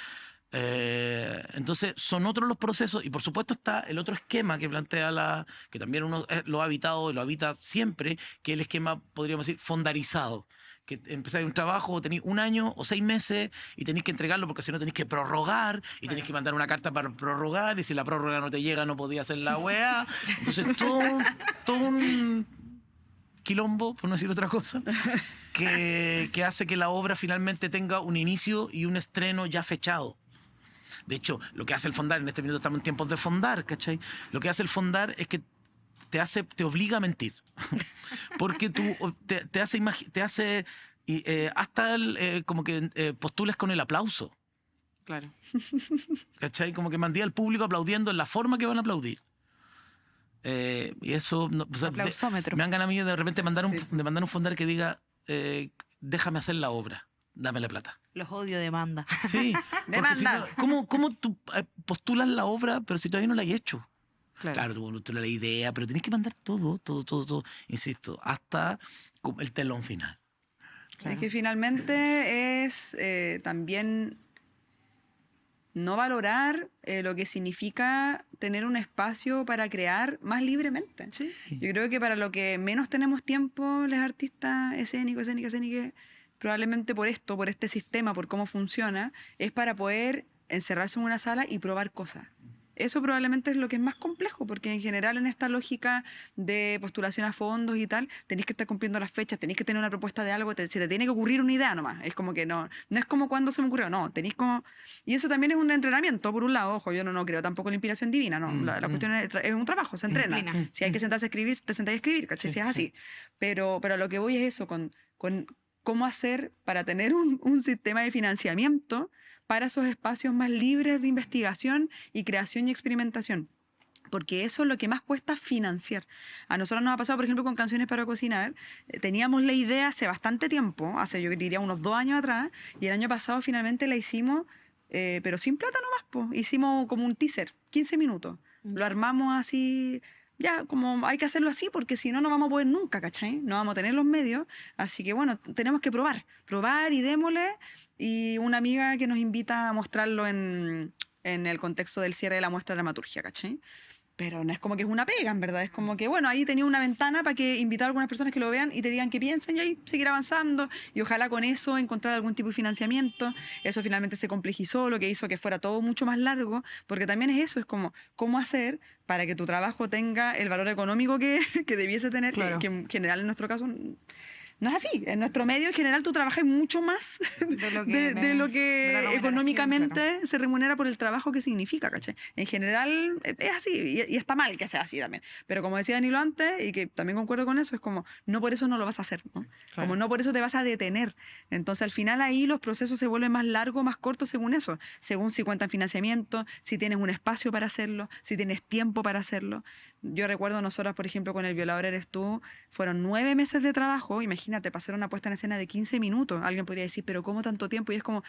Entonces son otros los procesos y por supuesto está el otro esquema que plantea que también uno lo ha habitado y lo habita siempre, que es el esquema, podríamos decir, fondarizado, que empezáis un trabajo, tenéis 1 año o 6 meses y tenéis que entregarlo porque si no tenéis que prorrogar y tenéis que mandar una carta para prorrogar y si la prórroga no te llega no podías hacer la weá. Entonces todo un quilombo, por no decir otra cosa, que hace que la obra finalmente tenga un inicio y un estreno ya fechado. De hecho, lo que hace el fondar, en este minuto estamos en tiempos de fondar, ¿cachai? Lo que hace el fondar es que te obliga a mentir. Porque te hace hasta como que postules con el aplauso. Claro. ¿Cachai? Como que mandía al público aplaudiendo en la forma que van a aplaudir. Y eso... o sea, Aplausómetro. me dan ganas a mí de repente mandar Sí. de mandar un fondar que diga déjame hacer la obra, dame la plata. Los odio demanda. Sí. porque Demanda. si no, ¿cómo tú postulas la obra pero si todavía no la hay hecho? Claro. Claro, tú postulas la idea, pero tienes que mandar todo, insisto, hasta el telón final. Es que finalmente es también no valorar lo que significa tener un espacio para crear más libremente. Sí. Yo creo que para lo que menos tenemos tiempo los artistas escénicos, probablemente por esto, por este sistema, por cómo funciona, es para poder encerrarse en una sala y probar cosas. Eso probablemente es lo que es más complejo, porque en general en esta lógica de postulación a fondos y tal, tenéis que estar cumpliendo las fechas, tenéis que tener una propuesta de algo, se te tiene que ocurrir una idea nomás. Es como que no es como cuando se me ocurrió, no, tenéis como... Y eso también es un entrenamiento, por un lado, ojo, yo no creo tampoco en la inspiración divina, no, la cuestión es un trabajo, se entrena. Disciplina. Si hay que sentarse a escribir, te sentáis a escribir, ¿cachai? Sí, Si es así. sí. Pero a lo que voy es eso, con cómo hacer para tener un sistema de financiamiento para esos espacios más libres de investigación y creación y experimentación. Porque eso es lo que más cuesta financiar. A nosotros nos ha pasado, por ejemplo, con Canciones para Cocinar. Teníamos la idea hace bastante tiempo, hace yo diría unos 2 años atrás, y el año pasado finalmente la hicimos, pero sin plata nomás, po. Hicimos como un teaser, 15 minutos. Lo armamos así, ya, como hay que hacerlo así, porque si no, no vamos a poder nunca, ¿cachai? No vamos a tener los medios. Así que bueno, tenemos que probar y démosle. Y una amiga que nos invita a mostrarlo en el contexto del cierre de la muestra de dramaturgia, ¿cachai? Pero no es como que es una pega, en verdad. Es como que, bueno, ahí tenía una ventana para que invitar a algunas personas que lo vean y te digan qué piensan y ahí seguir avanzando. Y ojalá con eso encontrar algún tipo de financiamiento. Eso finalmente se complejizó, lo que hizo que fuera todo mucho más largo. Porque también es eso, es como, ¿cómo hacer para que tu trabajo tenga el valor económico que debiese tener? Claro. Que en general en nuestro caso... No es así. En nuestro medio, en general, tú trabajas mucho más De lo que, de lo de la que remuneración, económicamente claro. se remunera por el trabajo que significa, ¿cachai? En general es así y está mal que sea así también. Pero como decía Danilo antes, y que también concuerdo con eso, es como, no por eso no lo vas a hacer, ¿no? Claro. Como no por eso te vas a detener. Entonces, al final ahí los procesos se vuelven más largos, más cortos según eso. Según si cuentan financiamiento, si tienes un espacio para hacerlo, si tienes tiempo para hacerlo. Yo recuerdo nosotras, por ejemplo, con El Violador Eres Tú, fueron 9 meses de trabajo. Imagínate, para hacer una puesta en escena de 15 minutos. Alguien podría decir, pero ¿cómo tanto tiempo? Y es como,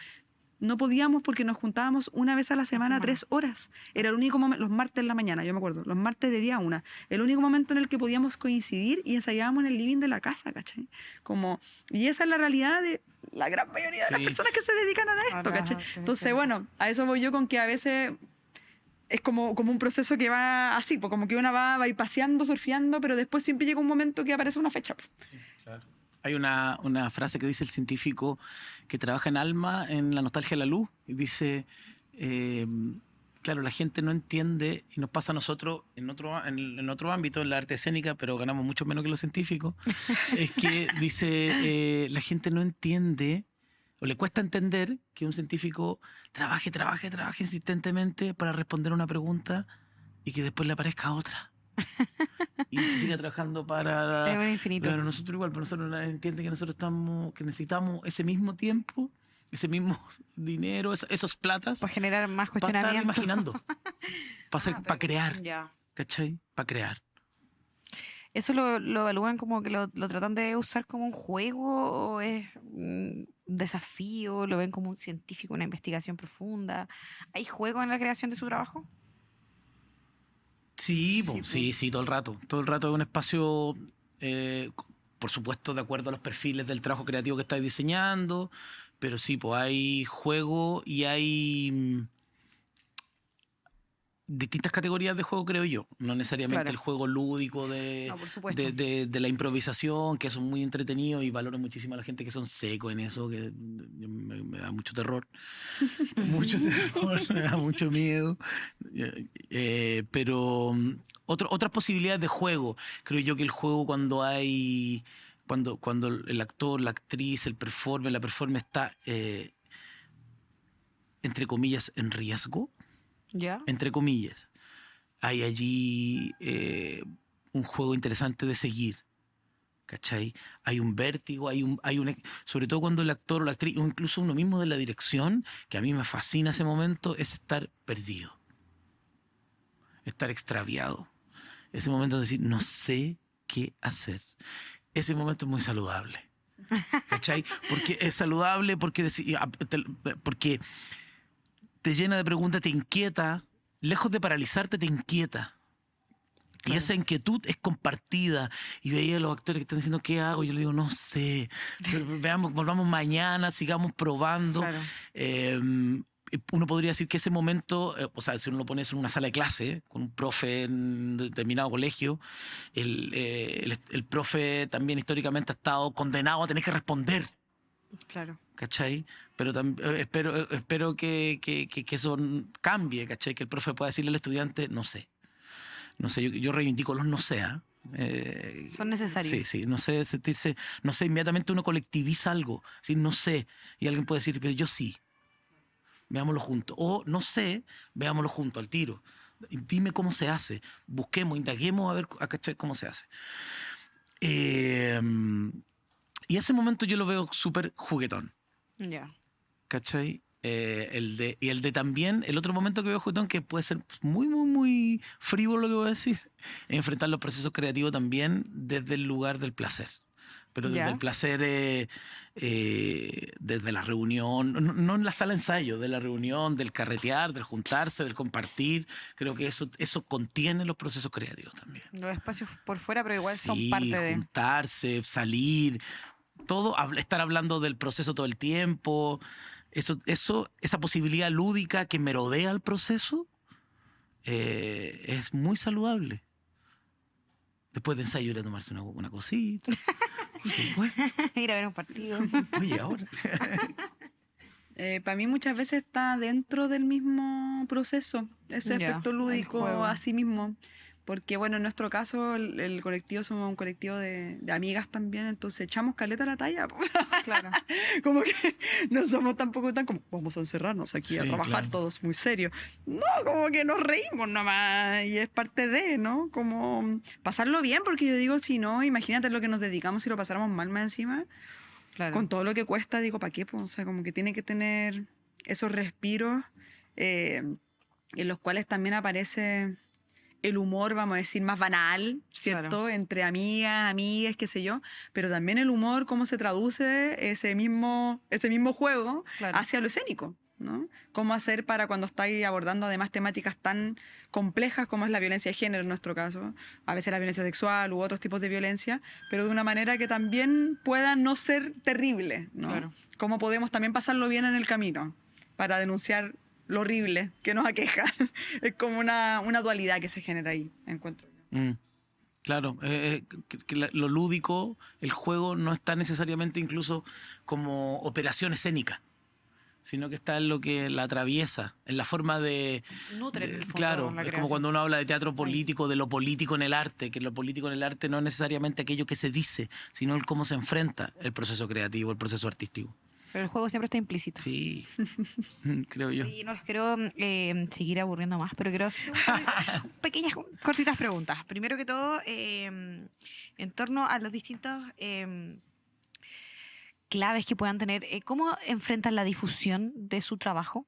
no podíamos porque nos juntábamos una vez a la semana, 3 horas. Era el único momento, los martes en la mañana, yo me acuerdo, los martes de día a 1. El único momento en el que podíamos coincidir y ensayábamos en el living de la casa, ¿cachai? Como, y esa es la realidad de la gran mayoría de las Sí. personas que se dedican a esto, ¿cachai? Entonces, bueno, a eso voy yo con que a veces es como un proceso que va así, pues como que una va a ir paseando, surfeando, pero después siempre llega un momento que aparece una fecha. Pues. Sí, claro. Hay una frase que dice el científico que trabaja en Alma, en La nostalgia de la luz, y dice, claro, la gente no entiende, y nos pasa a nosotros en otro ámbito, en la arte escénica, pero ganamos mucho menos que los científicos, es que dice, la gente no entiende, o le cuesta entender que un científico trabaje insistentemente para responder una pregunta y que después le aparezca otra. Y siga trabajando para... Es un infinito. Claro, nosotros igual, pero nosotros no entiende que nosotros que necesitamos ese mismo tiempo, ese mismo dinero, esos platas, Para generar más para estar cuestionamiento. imaginando, para crear, Ya. ¿cachai? Para crear. ¿Eso lo evalúan como que lo tratan de usar como un juego o es un desafío? ¿Lo ven como un científico, una investigación profunda? ¿Hay juego en la creación de su trabajo? Sí, po, Sí, sí, todo el rato. Todo el rato es un espacio, por supuesto, de acuerdo a los perfiles del trabajo creativo que estáis diseñando, pero sí, pues hay juego y hay distintas categorías de juego, creo yo. No necesariamente Claro. el juego lúdico No, por supuesto. de la improvisación, que son muy entretenidos y valoro muchísimo a la gente que son secos en eso, que me da mucho terror. Mucho terror, me da mucho miedo. Pero otras posibilidades de juego. Creo yo que el juego cuando hay... Cuando el actor, la actriz, el performer, la performer está entre comillas, en riesgo, ¿Ya? entre comillas. Hay allí un juego interesante de seguir, ¿cachai? Hay un vértigo, sobre todo cuando el actor o la actriz, o incluso uno mismo de la dirección, que a mí me fascina ese momento, es estar perdido, estar extraviado. Ese momento de decir, no sé qué hacer. Ese momento es muy saludable, ¿cachai? Porque es saludable, porque te llena de preguntas, te inquieta, lejos de paralizarte, te inquieta. Y Claro. esa inquietud es compartida. Y veía a los actores que están diciendo, ¿qué hago? Yo le digo, no sé. Veamos, volvamos mañana, sigamos probando. Claro. Uno podría decir que ese momento, o sea, si uno lo pone en una sala de clase, con un profe en determinado colegio, el profe también históricamente ha estado condenado a tener que responder. Claro. ¿Cachai? Pero espero que eso cambie, ¿cachai? Que el profe pueda decirle al estudiante, no sé. No sé, yo reivindico los no sé. Son necesarios. Sí, sí, no sé, sentirse, no sé, inmediatamente uno colectiviza algo, ¿sí? No sé, y alguien puede decir, pero yo sí, veámoslo juntos. O no sé, veámoslo juntos, al tiro. Dime cómo se hace, busquemos, indaguemos a ver, ¿cachai? Cómo se hace. Y ese momento yo lo veo súper juguetón. Ya. ¿Cachai? Y el de también, el otro momento que veo juguetón, que puede ser muy, muy, muy frívolo lo que voy a decir, es enfrentar los procesos creativos también desde el lugar del placer. Pero desde Ya. el placer, desde la reunión, no en la sala de ensayo, de la reunión, del carretear, del juntarse, del compartir. Creo que eso contiene los procesos creativos también. Los espacios por fuera, pero igual son Sí, parte de... juntarse, salir, todo, estar hablando del proceso todo el tiempo, esa posibilidad lúdica que merodea el proceso es muy saludable. Después de ensayo ir a tomarse una cosita. Por supuesto. Ir a ver un partido. Oye, ahora. Para mí muchas veces está dentro del mismo proceso, ese Ya, aspecto el lúdico juego. a sí mismo. Porque bueno, en nuestro caso el colectivo somos un colectivo de amigas también, entonces echamos caleta a la talla. Po. Claro. Como que no somos tampoco tan como vamos a encerrarnos aquí a Sí, trabajar claro. todos muy serios. No, como que nos reímos nomás y es parte de, ¿no? Como pasarlo bien, porque yo digo, si no, imagínate lo que nos dedicamos si lo pasáramos mal más encima. Claro. Con todo lo que cuesta, digo, ¿para qué? Po? O sea, como que tiene que tener esos respiros en los cuales también aparece el humor, vamos a decir, más banal, ¿cierto? Claro. Entre amigas, qué sé yo, pero también el humor, cómo se traduce ese mismo juego Claro. hacia lo escénico, ¿no? Cómo hacer para cuando estáis abordando además temáticas tan complejas como es la violencia de género en nuestro caso, a veces la violencia sexual u otros tipos de violencia, pero de una manera que también pueda no ser terrible, ¿no? Claro. Cómo podemos también pasarlo bien en el camino para denunciar lo horrible que nos aqueja. Es como una dualidad que se genera ahí, encuentro. Claro, lo lúdico, el juego, no está necesariamente incluso como operación escénica, sino que está en lo que la atraviesa, en la forma de... Nutre en el fondo claro, la es como creación. cuando uno habla de teatro político, de lo político en el arte, que lo político en el arte no es necesariamente aquello que se dice, sino el cómo se enfrenta el proceso creativo, el proceso artístico. Pero el juego siempre está implícito. Sí, creo yo. Y no les quiero seguir aburriendo más, pero quiero hacer pequeñas, cortitas preguntas. Primero que todo, en torno a los distintos claves que puedan tener, ¿cómo enfrentan la difusión de su trabajo?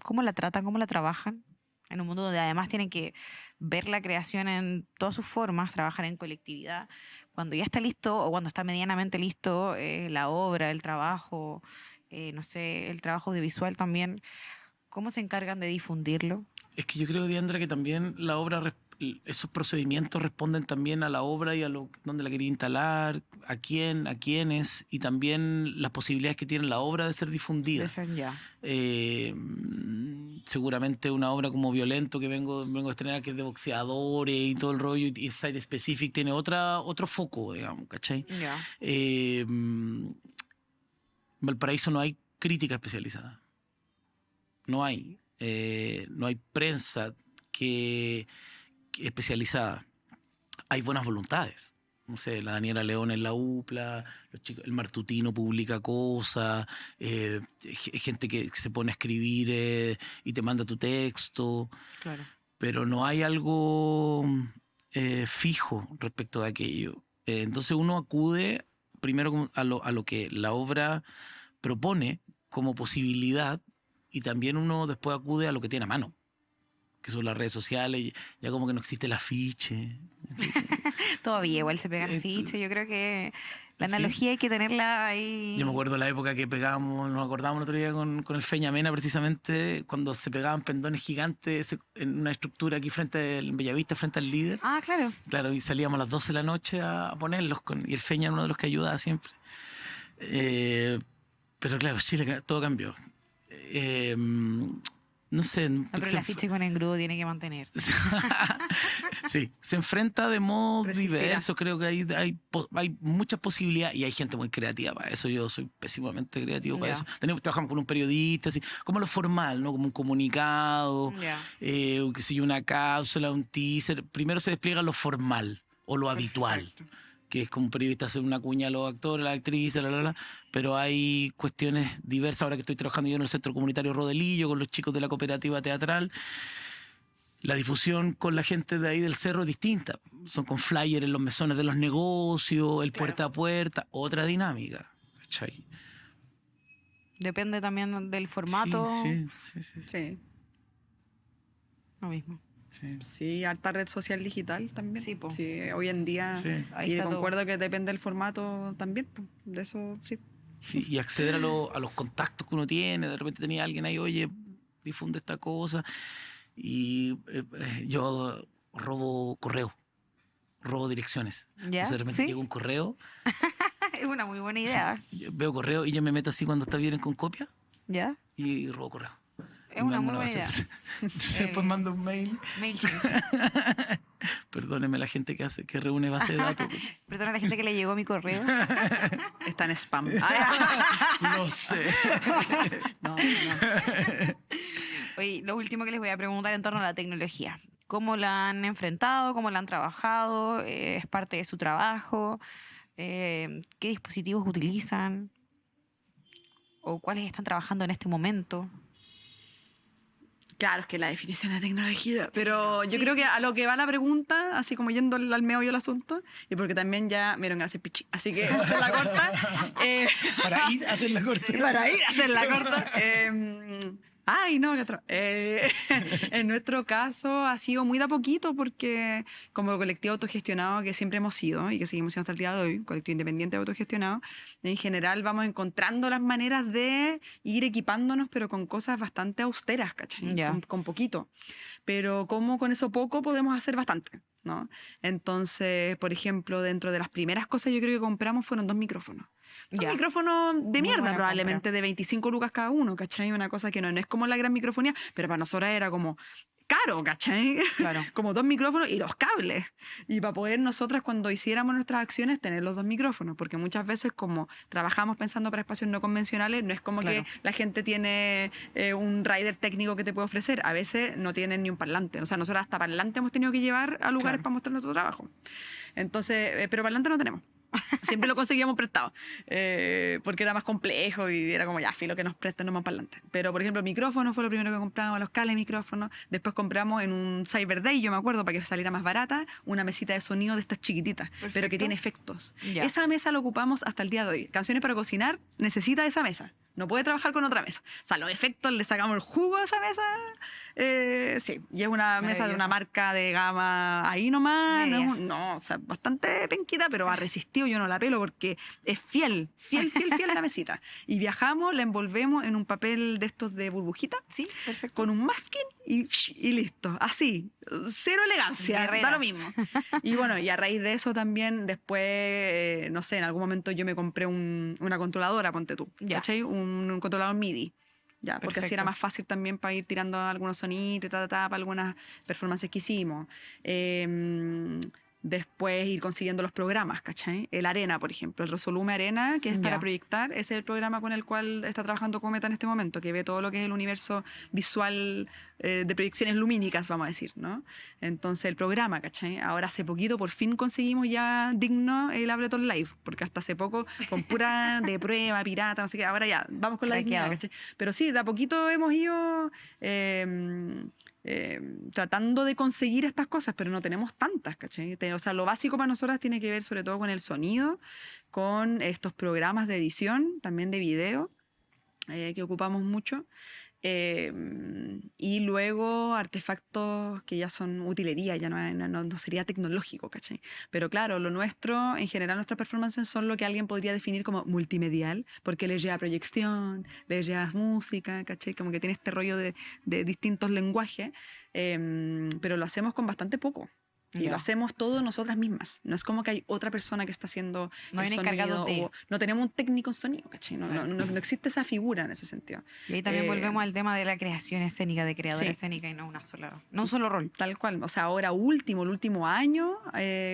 ¿Cómo la tratan? ¿Cómo la trabajan? En un mundo donde además tienen que ver la creación en todas sus formas, trabajar en colectividad. Cuando ya está listo o cuando está medianamente listo la obra, el trabajo, no sé, el trabajo audiovisual también, ¿cómo se encargan de difundirlo? Es que yo creo, Diandra, que también la obra, esos procedimientos responden también a la obra y a lo dónde la quería instalar, a quién, a quiénes, y también las posibilidades que tiene la obra de ser difundida. Ya. Seguramente una obra como Violento que vengo a estrenar, que es de boxeadores y todo el rollo, y Side Specific tiene otro foco, digamos, ¿cachai? Ya. En Valparaíso no hay crítica especializada. No hay. No hay prensa especializada. Hay buenas voluntades. no sé, la Daniela León en la UPLA, los chicos, el Martutino publica cosas, gente que se pone a escribir y te manda tu texto, Claro. pero no hay algo fijo respecto de aquello. Entonces uno acude primero a lo que la obra propone como posibilidad y también uno después acude a lo que tiene a mano, que son las redes sociales, y ya como que no existe el afiche. Todavía igual se pegan Eh, afiches. Yo creo que la ¿sí? analogía hay que tenerla ahí. Yo me acuerdo la época que pegábamos, nos acordábamos el otro día con el Feña Mena precisamente, cuando se pegaban pendones gigantes en una estructura aquí en Bellavista, frente al Líder. Ah, claro. Claro, y salíamos a las 12 de la noche a ponerlos, y el Feña era uno de los que ayudaba siempre. Pero claro, Chile todo cambió. No sé. No, pero el afiche con engrudo tiene que mantenerse. Sí, se enfrenta de modos Resistirá. diversos. Creo que hay muchas posibilidades y hay gente muy creativa para eso. Yo soy pésimamente creativo para Ya. eso. Trabajamos con un periodista, así, como lo formal, ¿no? Como un comunicado, Ya. qué sé yo, una cápsula, un teaser. Primero se despliega lo formal o lo habitual, Perfecto. que es como un periodista hacer una cuña a los actores, a las actrices, pero hay cuestiones diversas. Ahora que estoy trabajando yo en el Centro Comunitario Rodelillo con los chicos de la cooperativa teatral, la difusión con la gente de ahí del cerro es distinta. Son con flyers en los mesones de los negocios, el Claro. puerta a puerta, otra dinámica. ¿Cachai? Depende también del formato. Sí. Sí, Lo mismo. sí, harta red social digital también. Sí, po. Sí, hoy en día. Sí. Ahí Y está todo. concuerdo que depende del formato también, po. De eso sí. Sí, y acceder a los contactos que uno tiene. De repente tenía alguien ahí, oye, difunde esta cosa. Y yo robo correo, robo direcciones. ¿Ya? Entonces de repente ¿Sí? llega un correo, Es una muy buena idea. yo veo correo y yo me meto así cuando está bien con copia ¿Ya? y robo correo. Es una muy buena idea. Después mando un mail. MailChimp. Perdóneme la gente que reúne base de datos. Perdona a la gente que le llegó mi correo. Está en spam. No sé. No. Oye, lo último que les voy a preguntar en torno a la tecnología. ¿Cómo la han enfrentado? ¿Cómo la han trabajado? ¿Es parte de su trabajo? ¿Qué dispositivos utilizan? ¿O cuáles están trabajando en este momento? Claro, es que la definición de tecnología. Pero yo Sí, creo sí, que a lo que va la pregunta, así como yendo al meollo del asunto, y porque también ya me dieron ganas de hacer pichi. Así que vamos a hacer la corta. Para ir a hacer la corte. Para ir a hacer la corta. Ay, no, qué otro. En nuestro caso ha sido muy de a poquito porque como colectivo autogestionado que siempre hemos sido y que seguimos siendo hasta el día de hoy, colectivo independiente autogestionado, en general vamos encontrando las maneras de ir equipándonos pero con cosas bastante austeras, ¿cachai? Ya. Con poquito. Pero como con eso poco podemos hacer bastante, ¿no? Entonces, por ejemplo, dentro de las primeras cosas yo creo que compramos fueron 2 micrófonos. Un Ya. micrófono de Muy mierda, buena probablemente compra. de 25 lucas cada uno, ¿cachai? Una cosa que no es como la gran microfonía, pero para nosotros era como caro, ¿cachai? Claro. Como 2 micrófonos y los cables. Y para poder nosotras cuando hiciéramos nuestras acciones tener los 2 micrófonos, porque muchas veces como trabajamos pensando para espacios no convencionales, no es como Claro. que la gente tiene un rider técnico que te puede ofrecer, a veces no tienen ni un parlante. O sea, nosotros hasta parlante hemos tenido que llevar a lugares Claro. para mostrar nuestro trabajo. Entonces, pero parlante no tenemos. Siempre lo conseguíamos prestado, porque era más complejo y era como ya, filo que nos presten nomás para adelante. Pero, por ejemplo, micrófono fue lo primero que compramos, los cables de micrófono. Después compramos en un Cyber Day, yo me acuerdo, para que saliera más barata, una mesita de sonido de estas chiquititas, pero que Perfecto. tiene efectos. Ya. Esa mesa la ocupamos hasta el día de hoy. Canciones para cocinar necesita esa mesa. No puede trabajar con otra mesa. O sea, los efectos le sacamos el jugo a esa mesa. Sí, y es una mesa de una Maravilloso. marca de gama ahí nomás. Media. No, o sea, bastante penquita, pero ha resistido. Yo no la pelo porque es fiel la mesita. Y viajamos, la envolvemos en un papel de estos de burbujita Sí, perfecto. con un masking y listo. Así, cero elegancia, Guerrera. da lo mismo. Y bueno, y a raíz de eso también después, no sé, en algún momento yo me compré una controladora, ponte tú, Ya. ¿cachai? Un controlador MIDI. Ya, porque así era Perfecto. más fácil también para ir tirando algunos sonidos, para algunas performances que hicimos. después ir consiguiendo los programas, ¿cachai? El Arena, por ejemplo, el Resolume Arena, que es para Ya. proyectar, ese es el programa con el cual está trabajando Cometa en este momento, que ve todo lo que es el universo visual de proyecciones lumínicas, vamos a decir, ¿no? Entonces, el programa, ¿cachai? Ahora, hace poquito, por fin conseguimos ya digno el Ableton Live, porque hasta hace poco, con pura de prueba, pirata, no sé qué, ahora ya, vamos con la dignidad, Craqueado. ¿cachai? Pero sí, de a poquito hemos ido tratando de conseguir estas cosas, pero no tenemos tantas, ¿cachai? O sea, lo básico para nosotras tiene que ver sobre todo con el sonido, con estos programas de edición, también de video, que ocupamos mucho. Y luego artefactos que ya son utilería, ya no sería tecnológico, ¿cachai? Pero claro, lo nuestro, en general nuestras performances son lo que alguien podría definir como multimedial, porque les lleva proyección, les lleva música, ¿cachai? Como que tiene este rollo de distintos lenguajes, pero lo hacemos con bastante poco. Y Ya. lo hacemos todo nosotras mismas. No es como que hay otra persona que está haciendo No hay el un encargado sonido. de. O no tenemos un técnico en sonido, ¿cachai? Claro. No existe esa figura en ese sentido. Y ahí también Eh, volvemos al tema de la creación escénica, de creadora sí. escénica y no no un solo rol. Tal cual. O sea, ahora el último año,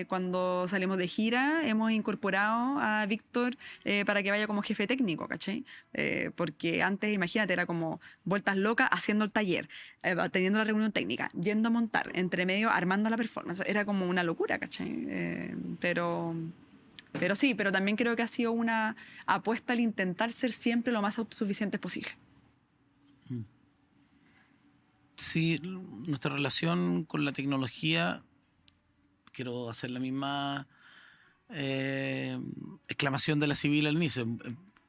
cuando salimos de gira, hemos incorporado a Víctor para que vaya como jefe técnico, ¿cachai? Porque antes, imagínate, era como vueltas locas haciendo el taller, teniendo la reunión técnica, yendo a montar, entre medio armando la performance. Era como una locura, ¿cachai? Pero sí, pero también creo que ha sido una apuesta al intentar ser siempre lo más autosuficientes posible. Sí, nuestra relación con la tecnología, quiero hacer la misma exclamación de la civil al inicio.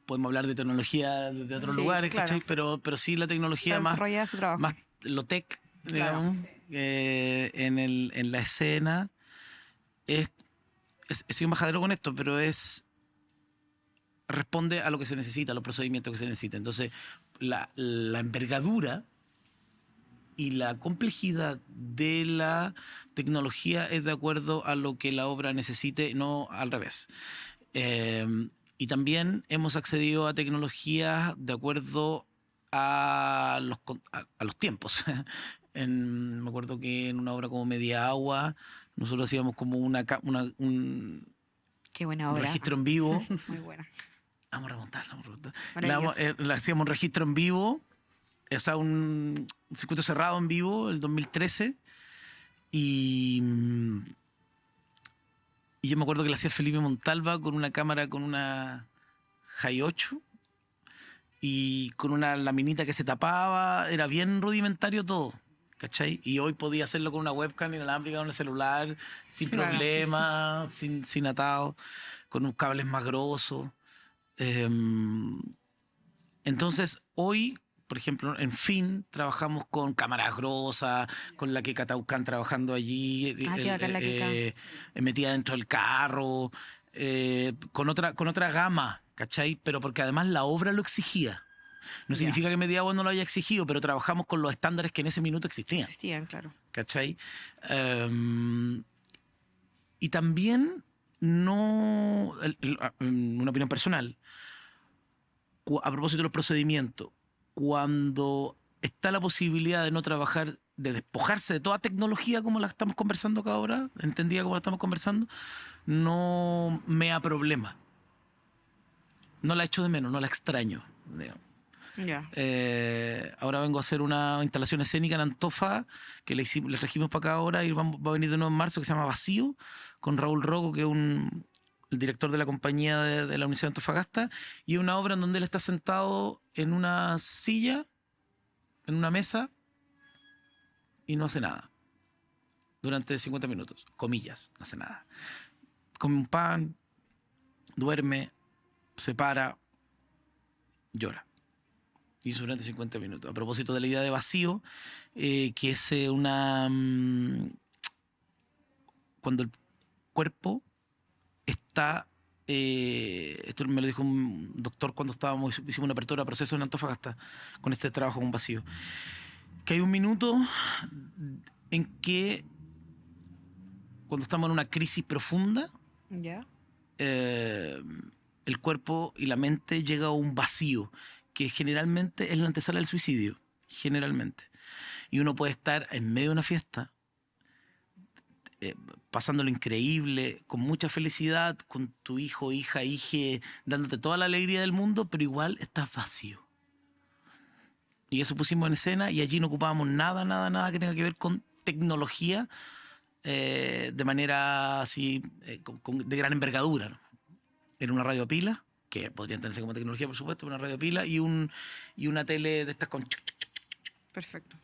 Podemos hablar de tecnología de otros Sí, lugares, claro. ¿cachai? Pero sí la tecnología más, Desarrolla su trabajo. más lo tech, Claro. digamos, en la escena. He sido embajadero con esto, pero responde a lo que se necesita, a los procedimientos que se necesitan. Entonces, la envergadura y la complejidad de la tecnología es de acuerdo a lo que la obra necesite, no al revés. Y también hemos accedido a tecnologías de acuerdo a los tiempos. Me acuerdo que en una obra como Media Agua, nosotros hacíamos como un Qué buena un obra. registro en vivo. Muy buena. Vamos a remontar, vamos a remontar. Maravilloso. Le hacíamos un registro en vivo, o sea, un circuito cerrado en vivo, el 2013. Y yo me acuerdo que le hacía Felipe Montalva con una cámara, con una High 8 y con una laminita que se tapaba. Era bien rudimentario todo, ¿cachai? Y hoy podía hacerlo con una webcam inalámbrica en el celular, sin Claro. problemas, sin atado, con unos cables más grosos. Entonces, hoy, por ejemplo, en Fin, trabajamos con cámaras grosas, con la Keka Taucan trabajando allí, Qué bacán la Keka. metida dentro del carro, con otra gama, ¿cachai? Pero porque además la obra lo exigía. No Ya. significa que Media Agua no lo haya exigido, pero trabajamos con los estándares que en ese minuto existían, Existían, claro. ¿cachai? Y también no, una opinión personal, a propósito de los procedimientos, cuando está la posibilidad de no trabajar, de despojarse de toda tecnología como la estamos conversando acá ahora, entendida como la estamos conversando, no me da problema. No la echo de menos, no la extraño, digamos. Ya. Ahora vengo a hacer una instalación escénica en Antofa que le trajimos para acá ahora y va a venir de nuevo en marzo, que se llama Vacío, con Raúl Rogo, que es el director de la compañía de la Universidad de Antofagasta, y es una obra en donde él está sentado en una silla, en una mesa, y no hace nada durante 50 minutos, comillas, no hace nada. Come un pan, duerme, se para, llora. Y eso durante 50 minutos. A propósito de la idea de Vacío, que es cuando el cuerpo está... esto me lo dijo un doctor cuando hicimos una apertura de proceso en Antofagasta con este trabajo con Vacío. Que hay un minuto en que cuando estamos en una crisis profunda, Ya. el cuerpo y la mente llega a un vacío que generalmente es la antesala del suicidio, generalmente. Y uno puede estar en medio de una fiesta, pasándolo increíble, con mucha felicidad, con tu hijo, hija, hije, dándote toda la alegría del mundo, pero igual estás vacío. Y eso pusimos en escena y allí no ocupábamos nada que tenga que ver con tecnología de manera así, de gran envergadura, ¿no? Era una radio a pila, que podría entenderse como tecnología, por supuesto, una radio a pila y una tele de estas con... Perfecto.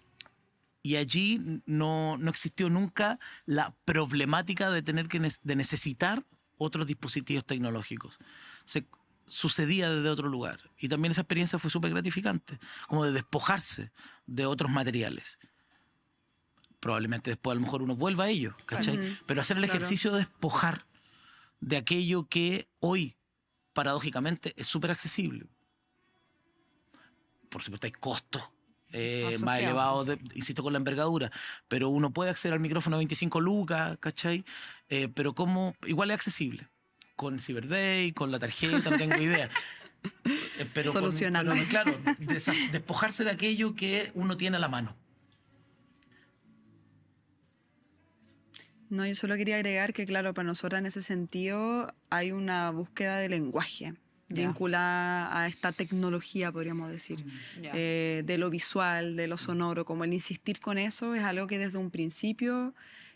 Y allí no existió nunca la problemática de tener de necesitar otros dispositivos tecnológicos. Sucedía desde otro lugar. Y también esa experiencia fue súper gratificante, como de despojarse de otros materiales. Probablemente después a lo mejor uno vuelva a ellos, ¿cachai? Ujú. Pero hacer el ejercicio de despojar de aquello que hoy, paradójicamente, es súper accesible. Por supuesto, hay costos más elevados, insisto, con la envergadura, pero uno puede acceder al micrófono a 25 lucas, ¿cachai? Pero como igual es accesible. Con el Cyber Day, con la tarjeta, no tengo idea. Pero Solucionando. claro, despojarse de aquello que uno tiene a la mano. No, yo solo quería agregar que, claro, para nosotras en ese sentido hay una búsqueda de lenguaje vinculada a esta tecnología, podríamos decir, de lo visual, de lo sonoro, como el insistir con eso es algo que desde un principio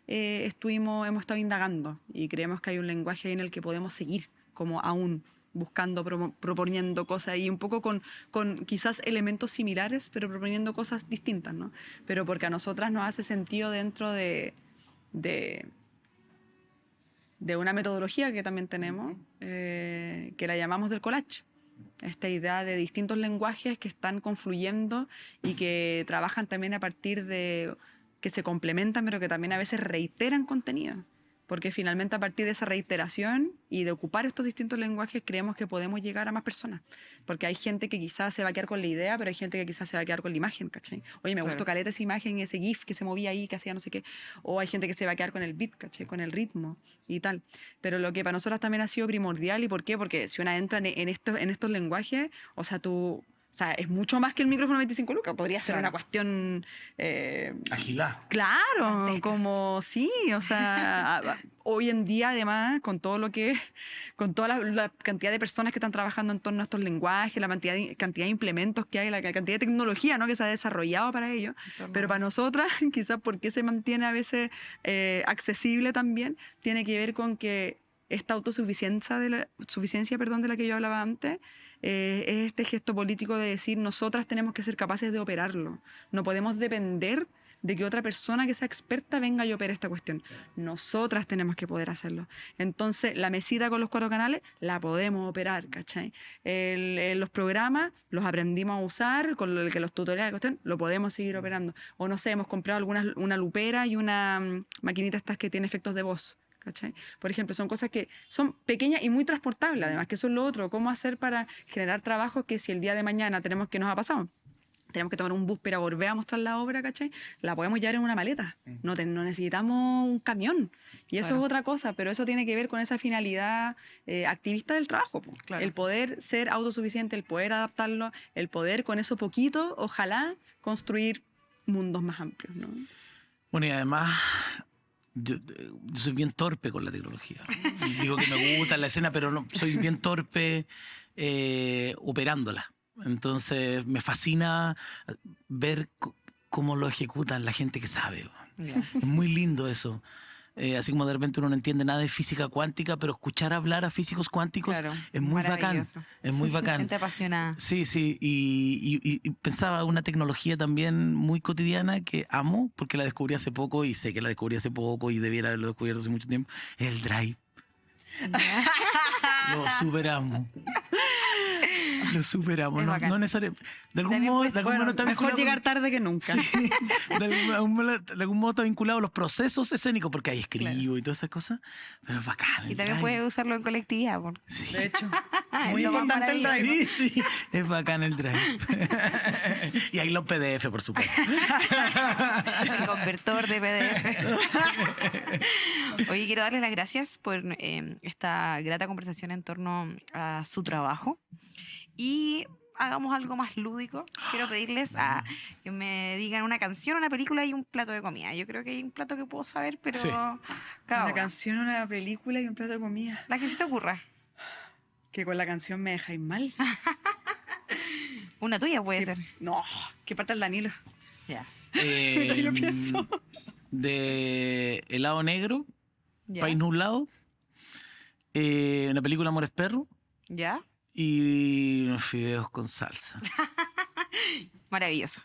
hemos estado indagando y creemos que hay un lenguaje ahí en el que podemos seguir, como aún buscando, proponiendo cosas y un poco con quizás elementos similares, pero proponiendo cosas distintas, ¿no? Pero porque a nosotras nos hace sentido dentro de una metodología que también tenemos, que la llamamos del collage. Esta idea de distintos lenguajes que están confluyendo y que trabajan también a partir de que se complementan, pero que también a veces reiteran contenido. Porque finalmente a partir de esa reiteración y de ocupar estos distintos lenguajes creemos que podemos llegar a más personas. Porque hay gente que quizás se va a quedar con la idea, pero hay gente que quizás se va a quedar con la imagen, ¿cachai? Oye, me gustó caleta esa imagen, ese GIF que se movía ahí, que hacía no sé qué. O hay gente que se va a quedar con el beat, ¿cachai? Con el ritmo y tal. Pero lo que para nosotros también ha sido primordial, ¿y por qué? Porque si una entra en estos lenguajes, o sea, es mucho más que el micrófono 25 lucas. Podría ser una cuestión... Agilá. Claro, como sí, o sea, hoy en día además, con todo lo que, con toda la cantidad de personas que están trabajando en torno a estos lenguajes, la cantidad de implementos que hay, la cantidad de tecnología, ¿no?, que se ha desarrollado para ello, pero para nosotras, quizás porque se mantiene a veces accesible también, tiene que ver con que esta autosuficiencia de la que yo hablaba antes, es este gesto político de decir nosotras tenemos que ser capaces de operarlo. No podemos depender de que otra persona que sea experta venga y opere esta cuestión. Nosotras tenemos que poder hacerlo. Entonces, la mesita con los 4 canales la podemos operar, ¿cachai? Los programas los aprendimos a usar, con los tutoriales de cuestión, lo podemos seguir operando. O no sé, hemos comprado una lupera y una maquinita estas que tiene efectos de voz, ¿cachai? Por ejemplo, son cosas que son pequeñas y muy transportables, además, que eso es lo otro. ¿Cómo hacer para generar trabajos que si el día de mañana ¿qué nos ha pasado? Tenemos que tomar un bus para volver a mostrar la obra, ¿cachai? La podemos llevar en una maleta. No necesitamos un camión. Y eso es otra cosa, pero eso tiene que ver con esa finalidad activista del trabajo. Claro. El poder ser autosuficiente, el poder adaptarlo, el poder con eso poquito, ojalá, construir mundos más amplios, ¿no? Bueno, y además... Yo soy bien torpe con la tecnología. Digo que me gusta la escena, pero no, soy bien torpe operándola. Entonces me fascina ver cómo lo ejecutan la gente que sabe. Es muy lindo eso. Así como de repente uno no entiende nada de física cuántica, pero escuchar hablar a físicos cuánticos es muy bacán. Es muy bacán. Gente apasionada. Sí. Y pensaba una tecnología también muy cotidiana que amo, porque la descubrí hace poco y sé que la descubrí hace poco y debiera haberlo descubierto hace mucho tiempo. Es el Drive. Lo superamos. Lo superamos. No necesariamente. De algún modo está mejor llegar tarde que nunca. Sí, de algún modo está vinculado a los procesos escénicos, porque ahí escribo y todas esas cosas. Pero es bacán. Y también puedes usarlo en colectividad. Sí. De hecho. Muy importante el Drive. Sí. Es bacán el Drive. Y ahí los PDF, por supuesto. El convertor de PDF. Oye, quiero darles las gracias por esta grata conversación en torno a su trabajo. Y hagamos algo más lúdico. Quiero pedirles a que me digan una canción, una película y un plato de comida. Yo creo que hay un plato que puedo saber, pero Sí. cada Una uno. canción, una película y un plato de comida. La que se te ocurra. Que con la canción me dejáis mal. Una tuya puede Que- ser. No, que parte el Danilo. Ya. Ahí lo pienso. De helado negro, Ya. país nublado, una película Amores Perro ¿Ya? y unos fideos con salsa. Maravilloso.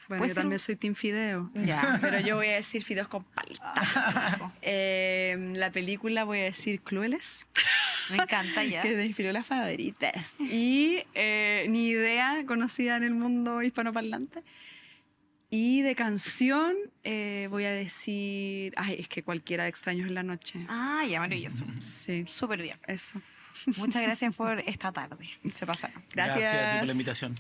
Bueno, Puede yo ser también un- soy Team Fideo. Ya. Pero yo voy a decir fideos con palta. La película voy a decir Clueless, Me encanta ya. que es de mis películas favoritas. Y Ni idea, conocida en el mundo hispanoparlante. Y de canción voy a decir... Ay, es que cualquiera de Extraños en la Noche. Ah, ya, maravilloso. Sí, Súper bien. eso. Muchas gracias por esta tarde. Se pasaron. Gracias. Gracias a ti por la invitación.